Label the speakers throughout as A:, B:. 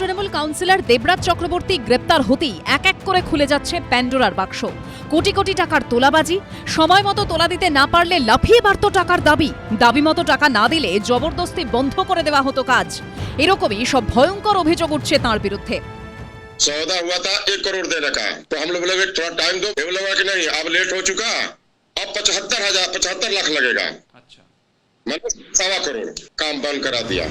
A: Trinamool councillor Debraj Chakraborty গ্রেপ্তার হতেই এক এক করে খুলে যাচ্ছে প্যান্ডোরার বাক্স। কোটি কোটি টাকার তোলাবাজি, সময় মতো তোলা দিতে না পারলে লাফিয়ে বাড়ত টাকার দাবি মতো টাকা না দিলে জবরদস্তি বন্ধ করে দেওয়া হতো কাজ। এরকমই সব ভয়ঙ্কর অভিযোগ উঠছে তাঁর বিরুদ্ধে।
B: सौदा हुआ था 1 करोड़ देने का, तो हम लोग बोले थोड़ा टाइम दो। वो लगा कि नहीं, अब लेट हो चुका, अब 75 लाख लगेगा। अच्छा, मतलब 1.25 करोड़ काम बंद करा दिया।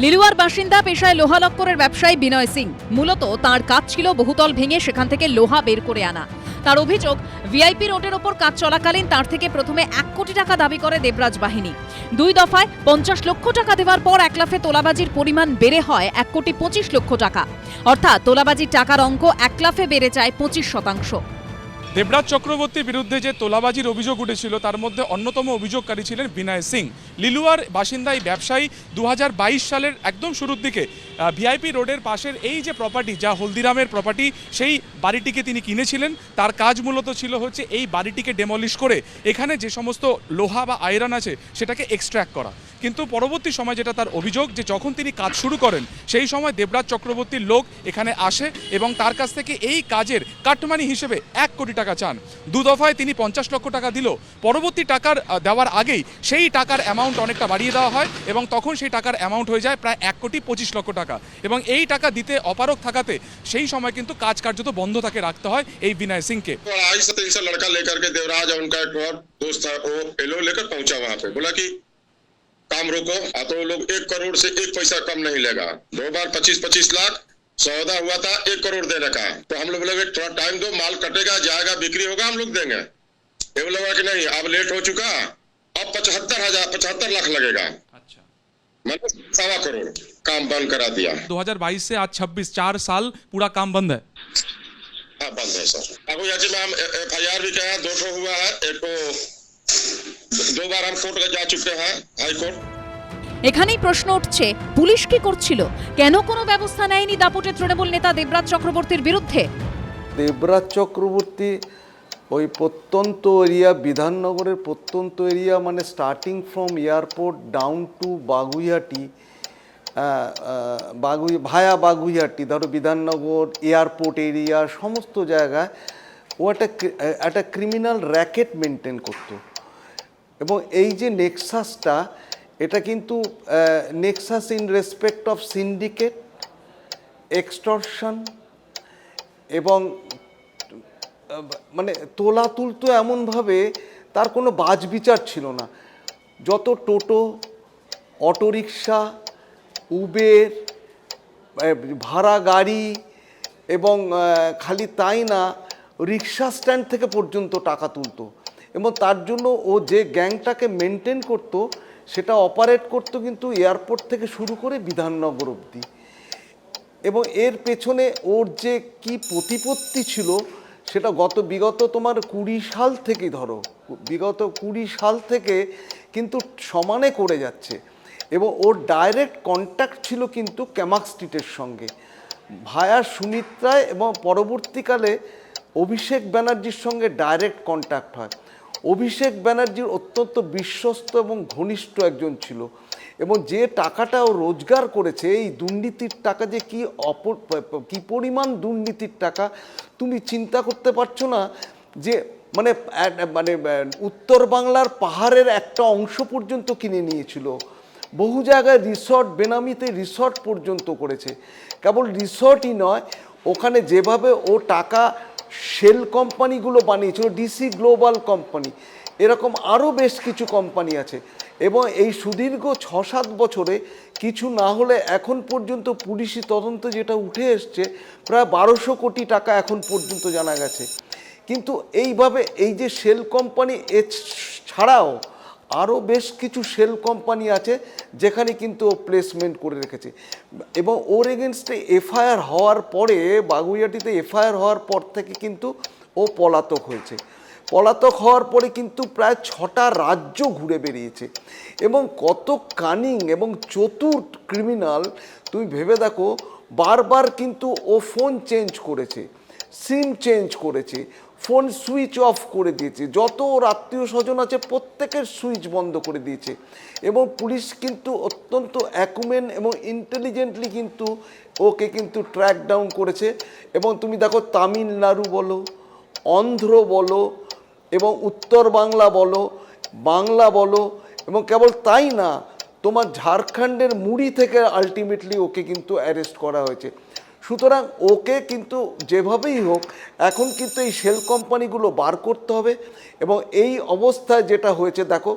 A: লিলুয়ার বাসিন্দা পেশায় লোহা লক্করের ব্যবসায়ী বিনয় সিং। মূলত তাঁর কাজ ছিল বহুতল ভেঙে সেখান থেকে লোহা বের করে আনা। তার অভিযোগ, ভিআইপি রোডের ওপর কাজ চলাকালীন তার থেকে প্রথমে 1 কোটি টাকা দাবি করে দেবরাজ বাহিনী। 2 দফায় 50 লক্ষ টাকা দেওয়ার পর এক লাফে তোলাবাজির পরিমাণ বেড়ে হয় 1,25 লক্ষ টাকা। অর্থাৎ তোলাবাজির টাকার অঙ্ক এক লাফে বেড়ে যায় 25%।
C: দেবরাজ চক্রবর্তীর বিরুদ্ধে যে তোলাবাজির অভিযোগ উঠেছিল তার মধ্যে অন্যতম অভিযোগকারী ছিলেন বিনয় সিং। লিলুয়ার বাসিন্দা এই ব্যবসায়ী 2022 সালের একদম শুরুর দিকে ভিআইপি রোডের পাশের এই যে প্রপার্টি, যা হলদিরামের প্রপার্টি, সেই বাড়িটিকে তিনি কিনেছিলেন। তার কাজ মূলত ছিল হচ্ছে এই বাড়িটিকে ডেমলিশ করে এখানে যে সমস্ত লোহা বা আয়রন আছে সেটাকে এক্সট্র্যাক্ট করা। কিন্তু পরবর্তী সময় যেটা তার অভিযোগ, যে যখন তিনি কাজ শুরু করেন সেই সময় দেবরাজ চক্রবর্তীর লোক এখানে আসে এবং তার কাছ থেকে এই কাজের কাটমানি হিসেবে 1 কোটি টাকা চান। 2 দফায় তিনি 50 লক্ষ টাকা দিল। পরবর্তী টাকার দেওয়ার আগেই সেই টাকার অ্যামাউন্ট অনেকটা বাড়িয়ে দেওয়া হয় এবং তখন সেই টাকার অ্যামাউন্ট হয়ে যায় প্রায় 1,25 লক্ষ টাকা। এবং এই টাকা দিতে অপারগ থাকাতে সেই সময় কিন্তু কাজ কার্যত বন্ধ থাকে রাখতে হয় এই বিনয় সিংকে।
B: 250 से 300 लड़का लेकर के देवराज और उनका एक और दोस्त था, वो एलो लेकर पहुंचा वहां पे, बोला कि काम रोको, तो लोग 1 करोड़ से 1 पैसा कम नहीं लेगा। 2 बार 25-25 लाख सौदा हुआ था 1 करोड़ देने का, तो हम लोग बोले थोड़ा टाइम दो, माल कटेगा, जाएगा, बिक्री होगा, हम लोग देंगे। ये लगा कि नहीं, अब लेट हो चुका, अब 75 लाख लगेगा। अच्छा, मतलब 1.25 करोड़ काम बंद करा दिया।
C: 2022 से आज 26, 4 साल पूरा काम बंद है।
B: हाँ, बंद है सर। अब याची में हम FIR भी किया है, 2 ठो हुआ है, एक को 2 बार हम कोर्ट जा चुके हैं, हाई कोर्ट।
A: এখানেই প্রশ্ন উঠছে, পুলিশ কি করছিল? কেন কোনো ব্যবস্থা নেয়নি দাপুটে তৃণমূল নেতা দেবরাজ চক্রবর্তীর বিরুদ্ধে?
D: দেবরাজ চক্রবর্তী ওই প্রত্যন্ত এরিয়া, বিধাননগরের প্রত্যন্ত এরিয়া, মানে starting from airport down to Baguiati, via Baguiati, ধরো বিধাননগর এয়ারপোর্ট এরিয়া, সমস্ত জায়গায় ও একটা ক্রিমিনাল র্যাকেট মেনটেন করতো। এবং এই যে নেক্সাসটা, এটা কিন্তু Nexus in respect of syndicate, extortion এবং মানে তোলা তুলতো এমনভাবে তার কোনো বাছবিচার ছিল না। যত টোটো, অটোরিকশা, উবের, ভাড়া গাড়ি এবং খালি তাই না, রিক্সা স্ট্যান্ড থেকে পর্যন্ত টাকা তুলতো। এবং তার জন্য ও যে গ্যাংটাকে মেনটেন করতো সেটা অপারেট করতো কিন্তু এয়ারপোর্ট থেকে শুরু করে বিধাননগর অবধি। এবং এর পেছনে ওর যে কি প্রতিপত্তি ছিল সেটা বিগত তোমার 20 সাল থেকেই, ধরো বিগত 20 সাল থেকে কিন্তু সমানে করে যাচ্ছে। এবং ওর ডাইরেক্ট কন্ট্যাক্ট ছিল কিন্তু ক্যামাক স্ট্রিটের সঙ্গে, ভায়া সুমিত্রায়, এবং পরবর্তীকালে অভিষেক ব্যানার্জির সঙ্গে ডাইরেক্ট কন্ট্যাক্ট হয়। অভিষেক ব্যানার্জির অত্যন্ত বিশ্বস্ত এবং ঘনিষ্ঠ একজন ছিল। এবং যে টাকাটা ও রোজগার করেছে, এই দুর্নীতির টাকা যে কি পরিমাণ দুর্নীতির টাকা তুমি চিন্তা করতে পারছো না। যে মানে মানে উত্তর বাংলার পাহাড়ের একটা অংশ পর্যন্ত কিনে নিয়েছিল, বহু জায়গায় রিসর্ট, বেনামিতে রিসর্ট পর্যন্ত করেছে। কেবল রিসর্টই নয়, ওখানে যেভাবে ও টাকা শেল কোম্পানিগুলো বানিয়েছিল, ডিসি গ্লোবাল কোম্পানি, এরকম আরও বেশ কিছু কোম্পানি আছে। এবং এই সুদীর্ঘ 6-7 বছরে কিছু না হলে এখন পর্যন্ত পুলিশি তদন্ত যেটা উঠে এসছে, প্রায় 1200 কোটি টাকা এখন পর্যন্ত জানা গেছে। কিন্তু এইভাবে এই যে শেল কোম্পানি ছাড়াও আরও বেশ কিছু শেল কোম্পানি আছে যেখানে কিন্তু ও প্লেসমেন্ট করে রেখেছে। এবং ওর এগেনস্টে FIR হওয়ার পরে, বাগুইহাটিতে FIR হওয়ার পর থেকে কিন্তু ও পলাতক হয়েছে। পলাতক হওয়ার পরে কিন্তু প্রায় 6টা রাজ্য ঘুরে বেরিয়েছে। এবং কত কানিং এবং চতুর ক্রিমিনাল তুমি ভেবে দেখো। বারবার কিন্তু ও ফোন চেঞ্জ করেছে, সিম চেঞ্জ করেছে, ফোন সুইচ অফ করে দিয়েছে, যত ওর আত্মীয় স্বজন আছে প্রত্যেকের সুইচ বন্ধ করে দিয়েছে। এবং পুলিশ কিন্তু অত্যন্ত অ্যাকুমেন এবং ইন্টেলিজেন্টলি কিন্তু ওকে কিন্তু ট্র্যাক ডাউন করেছে। এবং তুমি দেখো তামিলনাড়ু বলো, অন্ধ্র বলো এবং উত্তর বাংলা বলো, বাংলা বলো, এবং কেবল তাই না, তোমার ঝাড়খণ্ডের মুড়ি থেকে আলটিমেটলি ওকে কিন্তু অ্যারেস্ট করা হয়েছে। সুতরাং ওকে কিন্তু যেভাবেই হোক এখন কিন্তু এই শেল কোম্পানিগুলো বার করতে হবে। এবং এই অবস্থায় যেটা হয়েছে দেখো,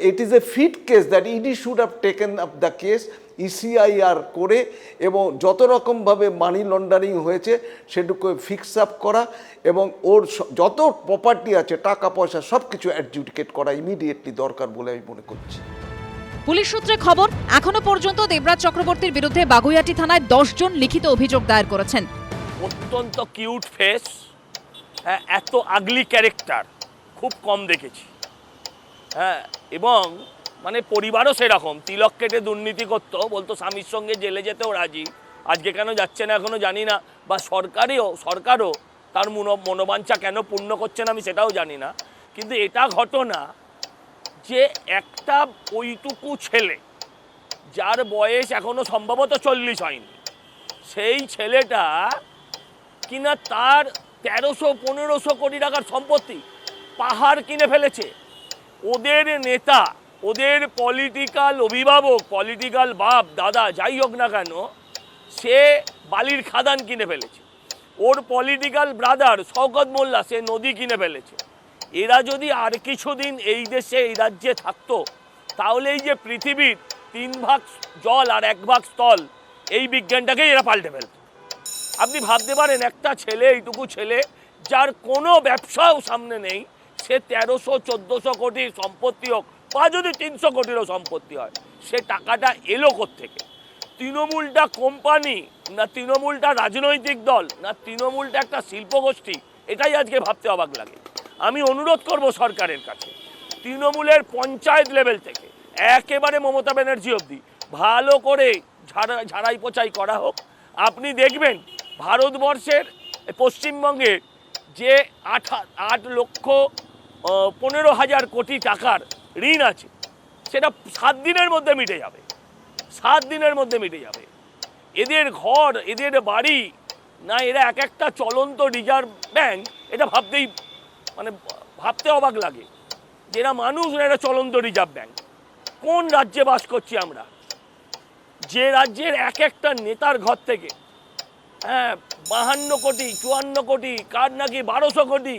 D: it is a fit case that ED should have taken up the case, ECIR করে এবং যত রকমভাবে মানি লন্ডারিং হয়েছে সেটুকু ফিক্স আপ করা এবং ওর যত প্রপার্টি আছে টাকা পয়সা সব কিছু অ্যাডজুডিকেট করা ইমিডিয়েটলি দরকার বলে আমি মনে করছি।
A: পুলিশ সূত্রে খবর, এখনো পর্যন্ত দেবরাজ চক্রবর্তীর বিরুদ্ধে বাগুইআটি থানায় 10 জন লিখিত অভিযোগ দায়ের করেছেন।
E: অত্যন্ত কিউট ফেস, হ্যাঁ, এত আগলি ক্যারেক্টার খুব কম দেখেছি। হ্যাঁ, এবং মানে পরিবারও সেরকম, তিলক কেটে দুর্নীতি করতো, বলতো স্বামীর সঙ্গে জেলে যেতেও রাজি, আজকে কেন যাচ্ছে না এখনো জানি না, বা সরকারও তার মনোবাঞ্ছা কেন পূর্ণ করছে না আমি সেটাও জানি না। কিন্তু এটা ঘটনা যে একটা ওইটুকু ছেলে যার বয়স এখনো সম্ভবত 40 হয়নি, সেই ছেলেটা কিনা তার 1300-1500 কোটি টাকার সম্পত্তি পাহাড় কিনে ফেলেছে। ওদের নেতা, ওদের পলিটিক্যাল অভিভাবক, পলিটিক্যাল বাপ দাদা যাই হোক না কেন, সে বালির খাদান কিনে ফেলেছে। ওর পলিটিক্যাল ব্রাদার শওকত মোল্লা সে নদী কিনে ফেলেছে। এরা যদি আর কিছুদিন এই দেশে এই রাজ্যে থাকতো তাহলে এই যে পৃথিবীর 3 ভাগ জল আর 1 ভাগ স্থল, এই বিজ্ঞানটাকেই এরা পাল্টে ফেলত। আপনি ভাবতে পারেন একটা ছেলে, এইটুকু ছেলে যার কোনো ব্যবসাও সামনে নেই, সে 1300-1400 কোটির সম্পত্তি হোক বা যদি 300 কোটিরও সম্পত্তি হয়, সে টাকাটা এলো কোত্থেকে? তৃণমূলটা কোম্পানি না তৃণমূলটা রাজনৈতিক দল না তৃণমূলটা একটা শিল্পগোষ্ঠী, এটাই আজকে ভাবতে অবাক লাগে। আমি অনুরোধ করব সরকারের কাছে, তৃণমূলের পঞ্চায়েত লেভেল থেকে একেবারে মমতা ব্যানার্জি অবধি ভালো করে ঝাড়াই পোছাই করা হোক। আপনি দেখবেন ভারতবর্ষের পশ্চিমবঙ্গে যে 8,15,000 কোটি টাকার ঋণ আছে সেটা 7 দিনের মধ্যে মিটে যাবে, 7 দিনের মধ্যে মিটে যাবে। এদের ঘর, এদের বাড়ি, না এরা এক একটা চলন্ত রিজার্ভ ব্যাংক, এটা ভাবতে অবাক লাগে যে এরা মানুষ না এরা চলন্ত রিজার্ভ ব্যাংক। কোন রাজ্যে বাস করছি আমরা, যে রাজ্যের এক একটা নেতার ঘর থেকে 52 কোটি 54 কোটি, কার নাকি 1200 কোটি,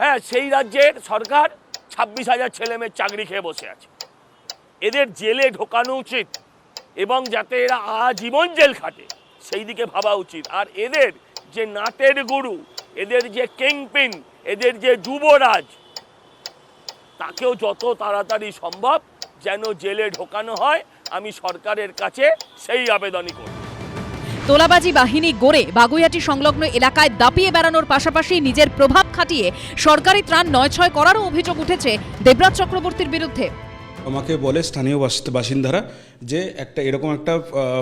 E: হ্যাঁ, সেই রাজ্যের সরকার 26,000 ছেলেমেয়ের চাকরি খেয়ে বসে আছে। এদের জেলে ঢোকানো উচিত এবং যাতে এরা আজীবন জেল খাটে সেই দিকে ভাবা উচিত। আর এদের যে নাটের গুরু, এদের যে কিংপিন, এদের যে যুবরাজ, তাকেও যত তাড়াতাড়ি সম্ভব যেন জেলে ঢোকানো হয়, আমি সরকারের কাছে সেই আবেদনই করব।
A: তোলাবাজি বাহিনী গড়ে বাগুইআটি সংলগ্ন এলাকায় দাপিয়ে বেড়ানোর পাশাপাশি নিজের প্রভাব খাটিয়ে সরকারি ত্রাণ 9-6 করারও অভিযোগ উঠেছে দেবরাজ চক্রবর্তীর বিরুদ্ধে।
F: আমাকে বলে স্থানীয় বাসিন্দারা যে এরকম একটা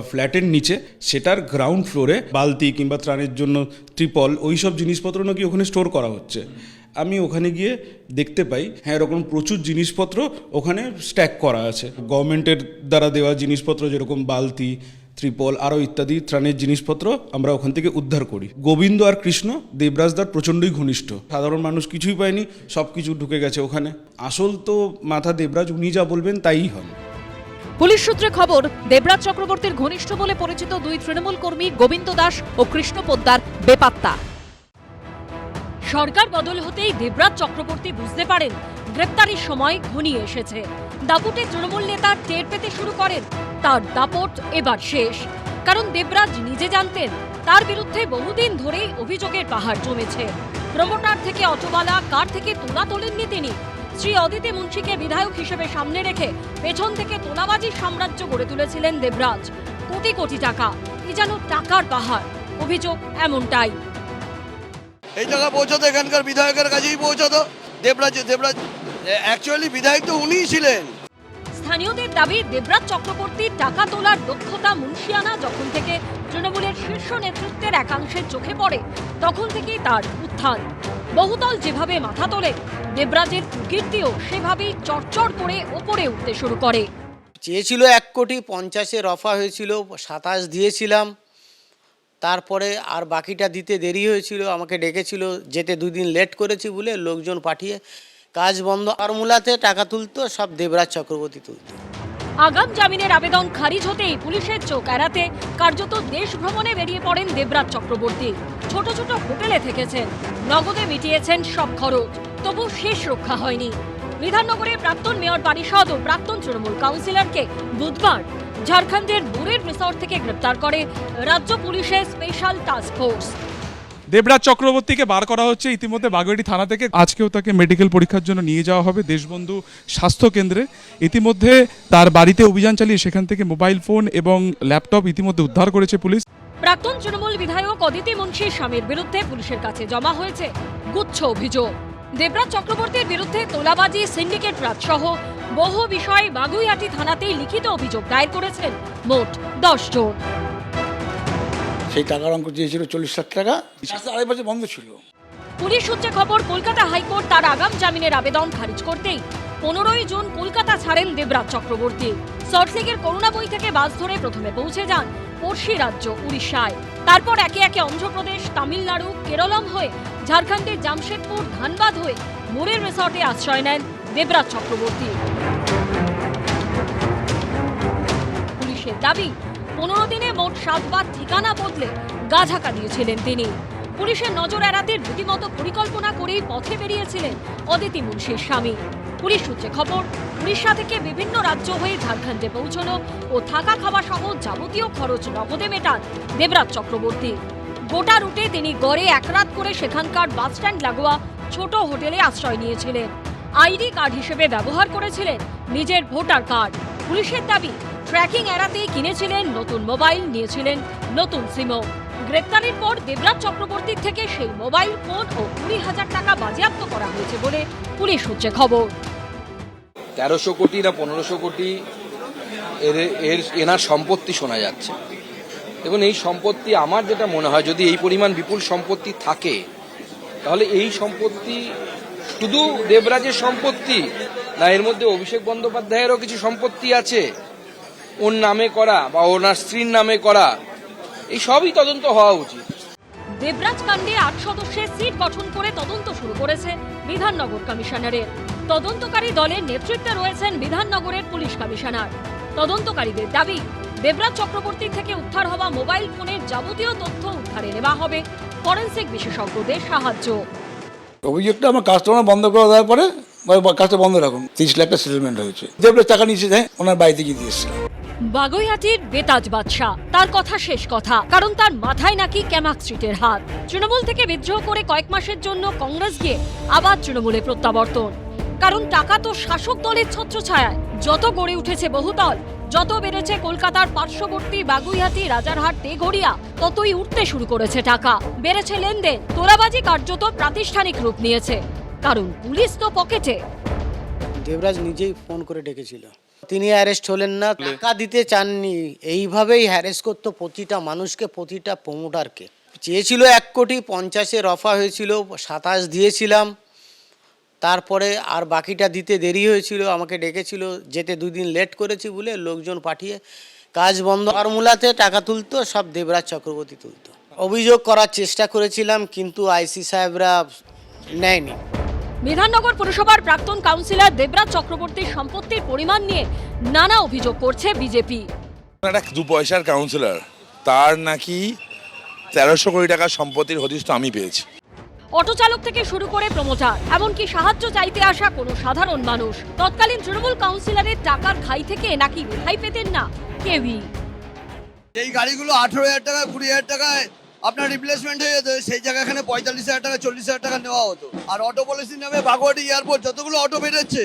F: ফ্ল্যাটের নিচে সেটার গ্রাউন্ড ফ্লোরে বালতি কিংবা ত্রাণের জন্য ত্রিপল ওই সব জিনিসপত্র নাকি ওখানে স্টোর করা হচ্ছে। আমি ওখানে গিয়ে দেখতে পাই, হ্যাঁ, এরকম প্রচুর জিনিসপত্র ওখানে স্ট্যাক করা আছে, গভর্নমেন্টের দ্বারা দেওয়া জিনিসপত্র যেরকম বালতি, ত্রিপল আরও ইত্যাদি ত্রাণের জিনিসপত্র আমরা ওখান থেকে উদ্ধার করি। গোবিন্দ আর কৃষ্ণ দেবরাজদার প্রচণ্ডই ঘনিষ্ঠ, সাধারণ মানুষ কিছুই পায়নি, সব কিছু ঢুকে গেছে ওখানে। আসল তো মাথা দেবরাজ, উনি যা বলবেন তাই হন।
A: পুলিশ সূত্রে খবর, দেবরাজ চক্রবর্তীর ঘনিষ্ঠ বলে পরিচিত 2 তৃণমূল কর্মী গোবিন্দ দাস ও কৃষ্ণ পোদ্দার বেপাত্তা।
G: সরকার বদল হতেই দেবরাজ চক্রবর্তী বুঝতে পারেন গ্রেপ্তারির সময় ঘনিয়ে এসেছে। দাপুটে তৃণমূল নেতা টের পেতে শুরু করেন তার দাপট এবার শেষ। কারণ দেবরাজ নিজে জানতেন তার বিরুদ্ধে বহুদিন ধরেই অভিযোগের পাহাড় জমেছে। প্রমোটার থেকে অটোওয়ালা, কার থেকে তোলা তোলেননি তিনি। শ্রী অদিতি মুন্সিকে বিধায়ক হিসেবে সামনে রেখে পেছন থেকে তোলাবাজির সাম্রাজ্য গড়ে তুলেছিলেন দেবরাজ। কোটি কোটি টাকা, কি যেন টাকার পাহাড়। অভিযোগ এমনটাই।
H: এই জায়গা পৌঁছতো এখানকার বিধায়কের কাছেই পৌঁছতো। দেবরাজ অ্যাকচুয়ালি বিধায়ক তো উনিই ছিলেন।
G: স্থানীয়দের দাবি, দেবরাজ চক্রবর্তীর টাকা তোলার দক্ষতা মুন্সিয়ানা যখন থেকে তৃণমূলের শীর্ষ নেতৃত্বের একাংশের চোখে পড়ে তখন থেকেই তার উত্থান। বহুতল যেভাবে মাথা তোলে, দেবরাজের কুকীর্তিও সেভাবেই চড়চড় করে ওপরে উঠতে শুরু করে।
I: চেয়েছিল 1,50,00,000 রফা হয়েছিল, 27 দিয়েছিলাম। তারপরে আর বাকিটা দিতে দেরি হয়েছিল, আমাকে ডেকেছিল, যেতে 2 দিন লেট করেছি বলে লোকজন পাঠিয়ে কাজ বন্ধ। ফর্মুলাতে টাকা তুলতো, সব দেবরাজ চক্রবর্তী তুলতো।
G: আগাম জামিনের আবেদন খারিজ হতেই পুলিশের চোখ এড়াতে কার্যত দেশ ভ্রমণে বেরিয়ে পড়েন দেবরাজ চক্রবর্তী। ছোট ছোট হোটেলে থেকেছেন, নগদে মিটিয়েছেন সব খরচ, তবু শেষ রক্ষা হয়নি। বিধাননগরের প্রাক্তন মেয়র পারিষদ ও প্রাক্তন তৃণমূল কাউন্সিলরকে বুধবার ঝাড়খণ্ডের মুরের রিসর্ট থেকে গ্রেপ্তার করে রাজ্য পুলিশের স্পেশাল টাস্ক ফোর্স।
C: দেবরাজ চক্রবর্তীকে বার করা হচ্ছে ইতিমধ্যে বাগুইআটি থানা থেকে। আজকেও তাকে মেডিকেল পরীক্ষার জন্য নিয়ে যাওয়া হবে দেশবন্ধু স্বাস্থ্য কেন্দ্রে। ইতিমধ্যে তার বাড়িতে অভিযান চালিয়ে সেখান থেকে মোবাইল ফোন এবং ল্যাপটপ ইতিমধ্যে উদ্ধার করেছে পুলিশ।
G: প্রাক্তন তৃণমূল বিধায়ক অদিতি মুন্সির স্বামীর বিরুদ্ধে পুলিশের কাছে জমা হয়েছে গুচ্ছ অভিযোগ। দেবরাজ চক্রবর্তীর বিরুদ্ধে তোলাবাজি, সিন্ডিকেট রাজ সহ বহু বিষয়ে বাগুইআটি থানাতেই লিখিত অভিযোগ দায়ের করেছেন মোট 10 জন।
J: সেই টাকার অঙ্ক দিয়েছিল 40 লাখ টাকা, রাস্তা 2.5 বছর বন্ধ ছিল।
G: পুলিশ সূত্রে খবর, কলকাতা হাইকোর্ট তার আগাম জামিনের আবেদন খারিজ করতেই 15ই জুন কলকাতা ছাড়েন দেবরাজ চক্রবর্তী। সল্টলেকের করুণাবই থেকে বাস ধরে প্রথমে পৌঁছে যান পড়শি রাজ্য উড়িষ্যায়, তারপর একে একে অন্ধ্রপ্রদেশ, তামিলনাড়ু, কেরলম হয়ে ঝাড়খণ্ডের জামশেদপুর, ধানবাদ হয়ে মুরের রিসর্টে আশ্রয় নেন দেবরাজ চক্রবর্তী। পুলিশের দাবি, 15 দিনে মোট 7 বার ঠিকানা বদলে গাঝাকা দিয়েছিলেন তিনি। পুলিশের নজর এড়াতে রীতিমতো পরিকল্পনা করেই পথে বেরিয়েছিলেন অদিতি মুন্সির স্বামী। পুলিশ সূত্রে খবর, উড়িষ্যা থেকে বিভিন্ন রাজ্য হয়ে ঝাড়খণ্ডে পৌঁছানো ও থাকা খাওয়া সহ যাবতীয় খরচ নগদে মেটান দেবরাজ চক্রবর্তী। গোটা রুটে তিনি গড়ে 1 রাত করে সেখানকার বাসস্ট্যান্ড লাগোয়া ছোট হোটেলে আশ্রয় নিয়েছিলেন। আইডি কার্ড হিসেবে ব্যবহার করেছিলেন নিজের ভোটার কার্ড। পুলিশের দাবি, ট্র্যাকিং এড়াতেই কিনেছিলেন নতুন মোবাইল, নিয়েছিলেন নতুন সিমও। গ্রেপ্তারের পর দেবরাজ চক্রবর্তীর থেকে সেই মোবাইল ফোন ও 20,000 টাকা বাজেয়াপ্ত করা হয়েছে বলে পুলিশ সূত্রে খবর।
K: 1300 কোটি না 1500 কোটি এনার সম্পত্তি শোনা যাচ্ছে। এবং এই সম্পত্তি, আমার যেটা মনে হয়, যদি এই পরিমাণ বিপুল সম্পত্তি থাকে তাহলে এই সম্পত্তি শুধু দেবরাজের সম্পত্তি না, এর মধ্যে অভিষেক বন্দ্যোপাধ্যায়েরও কিছু সম্পত্তি আছে ওর নামে করা বা ওনার স্ত্রীর নামে করা, এই সবই তদন্ত হওয়া উচিত।
G: দেবরাজ কাণ্ডে 8 সদস্যের সিট গঠন করে তদন্ত শুরু করেছে বিধাননগর কমিশনারের। তদন্তকারী দলের নেতৃত্বে রয়েছেন বিধাননগরের পুলিশ কমিশনার। তদন্তকারীদের দাবি, দেবরাজ চক্রবর্তী থেকে উদ্ধার হওয়া মোবাইল ফোনের যাবতীয় তথ্য উদ্ধারে নেওয়া হবে ফরেনসিক বিশেষজ্ঞদের সাহায্য।
J: অভিযোগটা আমার কাস্টমার বন্ধ করে দেওয়ার পরে কাজটা বন্ধ রাখুন, 30 লাখ টাকা সেটেলমেন্ট হয়েছে। দেবরাজ টাকা নিয়েছে, দেয় ওনার বাড়িতে গিয়ে দিয়েছে।
G: বাগুইআটির বেতাজ বাদশা, তার কথা শেষ কথা, কারণ তার মাথায় নাকি ক্যামাক স্ট্রিটের হাত। তৃণমূল থেকে বিদ্রোহ করে কয়েক মাসের জন্য কংগ্রেস গিয়ে আবার তৃণমূলে প্রত্যাবর্তন। কারণ টাকা তো শাসক দলের ছত্রছায়ায়। যত গড়ে উঠেছে বহুতল, যত বেড়েছে কলকাতার পার্শ্ববর্তী বাগুইআটি, রাজারহাট, তেঘড়িয়া, ততই উঠতে শুরু করেছে টাকা, বেড়েছে লেনদেন। তোলাবাজি কার্যত প্রাতিষ্ঠানিক রূপ নিয়েছে, কারণ পুলিশ তো পকেটে।
I: দেবরাজ নিজেই ফোন করে ডেকেছিল, তিনি অ্যারেস্ট হলেন না, টাকা দিতে চাননি। এইভাবেই হ্যারেস করতো প্রতিটা মানুষকে, প্রতিটা প্রমোটারকে। চেয়েছিল 1,50,00,000 রফা হয়েছিল, 27 দিয়েছিলাম। তারপরে আর বাকিটা দিতে দেরি হয়েছিল, আমাকে ডেকেছিল, যেতে 2 দিন লেট করেছি বলে লোকজন পাঠিয়ে কাজ বন্ধ। ফর্মুলাতে টাকা তুলতো, সব দেবরাজ চক্রবর্তী তুলতো। অভিযোগ করার চেষ্টা করেছিলাম, কিন্তু আইসি সাহেবরা নেয়নি।
G: বিধাননগর পুরসভার প্রাক্তন কাউন্সিলর দেবরাজ চক্রবর্তীর সম্পত্তির পরিমাণ নিয়ে নানা অভিযোগ করছে বিজেপি।
L: একটা 2 পয়সার কাউন্সিলর, তার নাকি 1300 কোটি টাকার সম্পত্তির হদিশ তো আমি পেয়েছি।
G: অটো চালক থেকে শুরু করে প্রমোটার, এমনকি সাহায্য চাইতে আসা কোনো সাধারণ মানুষ তৎকালীন তৃণমূল কাউন্সিলরের টাকার খাই থেকে নাকি রেহাই পেতেন না কেউই।
H: এই গাড়িগুলো 18,000 টাকা, 20,000 টাকায় আপনার রিপ্লেসমেন্ট হয়ে যেত, সেই জায়গায় এখানে 45,000 টাকা, 40,000 টাকা নেওয়া হতো। আর অটো পলিসির নামে বাগুইআটি এয়ারপোর্ট যতগুলো অটো বেরোচ্ছে,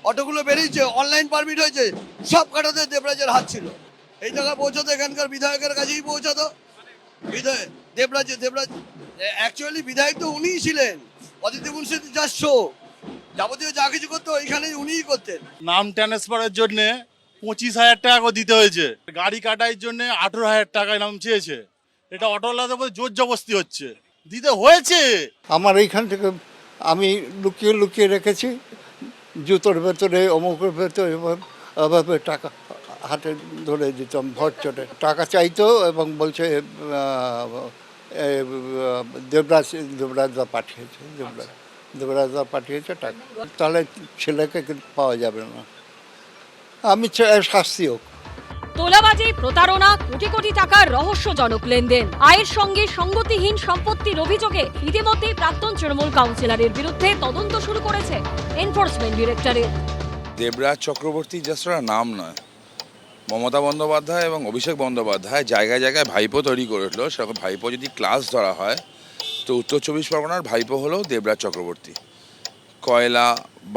H: অটোগুলো বেরিয়েছে, অনলাইন পারমিট হয়েছে, সব কাটাতে দেবরাজের হাত ছিল। এই টাকা পৌঁছাতো এখানকার বিধায়কের কাছেই পৌঁছাতো। দেবরাজ অ্যাকচুয়ালি বিধায়ক তো উনিই ছিলেন, অদিতি মুন্সি যাচ্ছ যাবতীয় যা কিছু করতো ওইখানে উনিই করতেন।
M: নাম ট্রান্সফারের জন্য 25,000 টাকা করে দিতে হয়েছে, গাড়ি কাটার জন্য 18,000 টাকা নাম চেয়েছে। এটা অটোওয়ালাদের উপর জোর জবস্তি হচ্ছে, দিতে হয়েছে।
J: আমার এইখান থেকে
H: আমি লুকিয়ে লুকিয়ে রেখেছি জুতোর ভেতরে, অমুকের ভেতরে, এভাবে টাকা হাতে ধরে দিতাম ভর চটে। টাকা চাইতো এবং বলছে দেবরাজদা পাঠিয়েছে, দেবরাজদা পাঠিয়েছে টাকা, তাহলে ছেলেকে কিন্তু পাওয়া যাবে না। আমি চাই শাস্তি হোক।
G: তোলাবাজি, প্রতারণা, কোটি কোটি টাকার রহস্যজনক লেনদেন, আয়ের সঙ্গে সঙ্গতিহীন সম্পত্তির অভিযোগে ইতিমধ্যেই প্রাক্তন তৃণমূল কাউন্সিলরের বিরুদ্ধে তদন্ত শুরু করেছে enforcement directorate.
L: Debraj Chakraborty just একটা নাম নয়, মমতা বন্দ্যোপাধ্যায় এবং অভিষেক বন্দ্যোপাধ্যায় জায়গায় জায়গায় ভাইপো তৈরি করেছিল। সেরকম ভাইপো যদি ক্লাস ধরা হয় তো উত্তর চব্বিশ পরগনার ভাইপো হলো দেবরাজ চক্রবর্তী। কয়লা,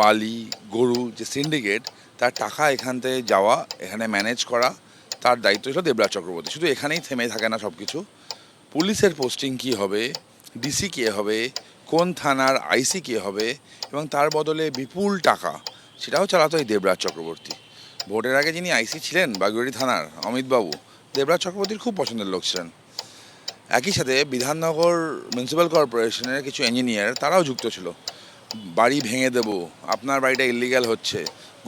L: বালি, গরু যে সিন্ডিকেট, তার টাকা এখান থেকে যাওয়া, এখানে ম্যানেজ করা, তার দায়িত্ব ছিল দেবরাজ চক্রবর্তী। শুধু এখানেই থেমে থাকে না সব কিছু, পুলিশের পোস্টিং কী হবে, ডিসি কে হবে, কোন থানার আইসি কে হবে, এবং তার বদলে বিপুল টাকা সেটাও চালাতো এই দেবরাজ চক্রবর্তী। ভোটের আগে যিনি আইসি ছিলেন বাগুড়ি থানার অমিতবাবু, দেবরাজ চক্রবর্তীর খুব পছন্দের লোক ছিলেন। একই সাথে বিধাননগর মিউনিসিপ্যাল কর্পোরেশনের কিছু ইঞ্জিনিয়ার তারাও যুক্ত ছিল। বাড়ি ভেঙে দেব, আপনার বাড়িটা ইলিগ্যাল হচ্ছে,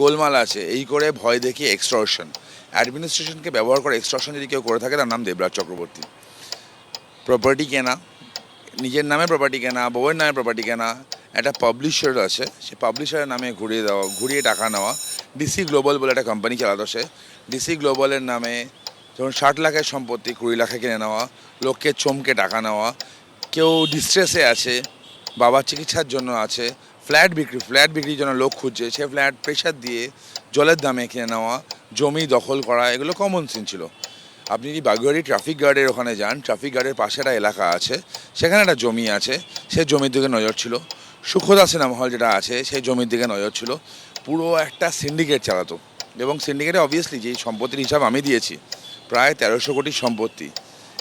L: গোলমাল আছে, এই করে ভয় দেখিয়ে এক্সটর্শন, অ্যাডমিনিস্ট্রেশনকে ব্যবহার করে এক্সটর্শন যদি কেউ করে থাকে তার নাম দেবরাজ চক্রবর্তী। প্রপার্টি কেনা, নিজের নামে প্রপার্টি কেনা, বউয়ের নামে প্রপার্টি কেনা, একটা পাবলিশার আছে, সে পাবলিশারের নামে ঘুরিয়ে দেওয়া, ঘুরিয়ে টাকা নেওয়া। ডিসি গ্লোবাল বলে একটা কোম্পানি চালাতো সে, ডিসি গ্লোবালের নামে যখন 60 লাখের সম্পত্তি 20 লাখে কিনে নেওয়া, লোককে চমকে টাকা নেওয়া। কেউ ডিস্ট্রেসে আছে, বাবার চিকিৎসার জন্য আছে, ফ্ল্যাট বিক্রির জন্য লোক খুঁজছে, সে ফ্ল্যাট প্রেশার দিয়ে জলের দামে কিনে নেওয়া, জমি দখল করা, এগুলো কমন সিন ছিল। আপনি যদি বাগুয়ারি ট্রাফিক গার্ডের ওখানে যান, ট্রাফিক গার্ডের পাশে একটা এলাকা আছে, সেখানে একটা জমি আছে, সে জমির দিকে নজর ছিল। সুখদা সিনেমা হল যেটা আছে, সেই জমির দিকে নজর ছিল। পুরো একটা সিন্ডিকেট চালাতো, এবং সিন্ডিকেটে অবভিয়াসলি যেই সম্পত্তির হিসাব আমি দিয়েছি, প্রায় 1300 কোটির সম্পত্তি,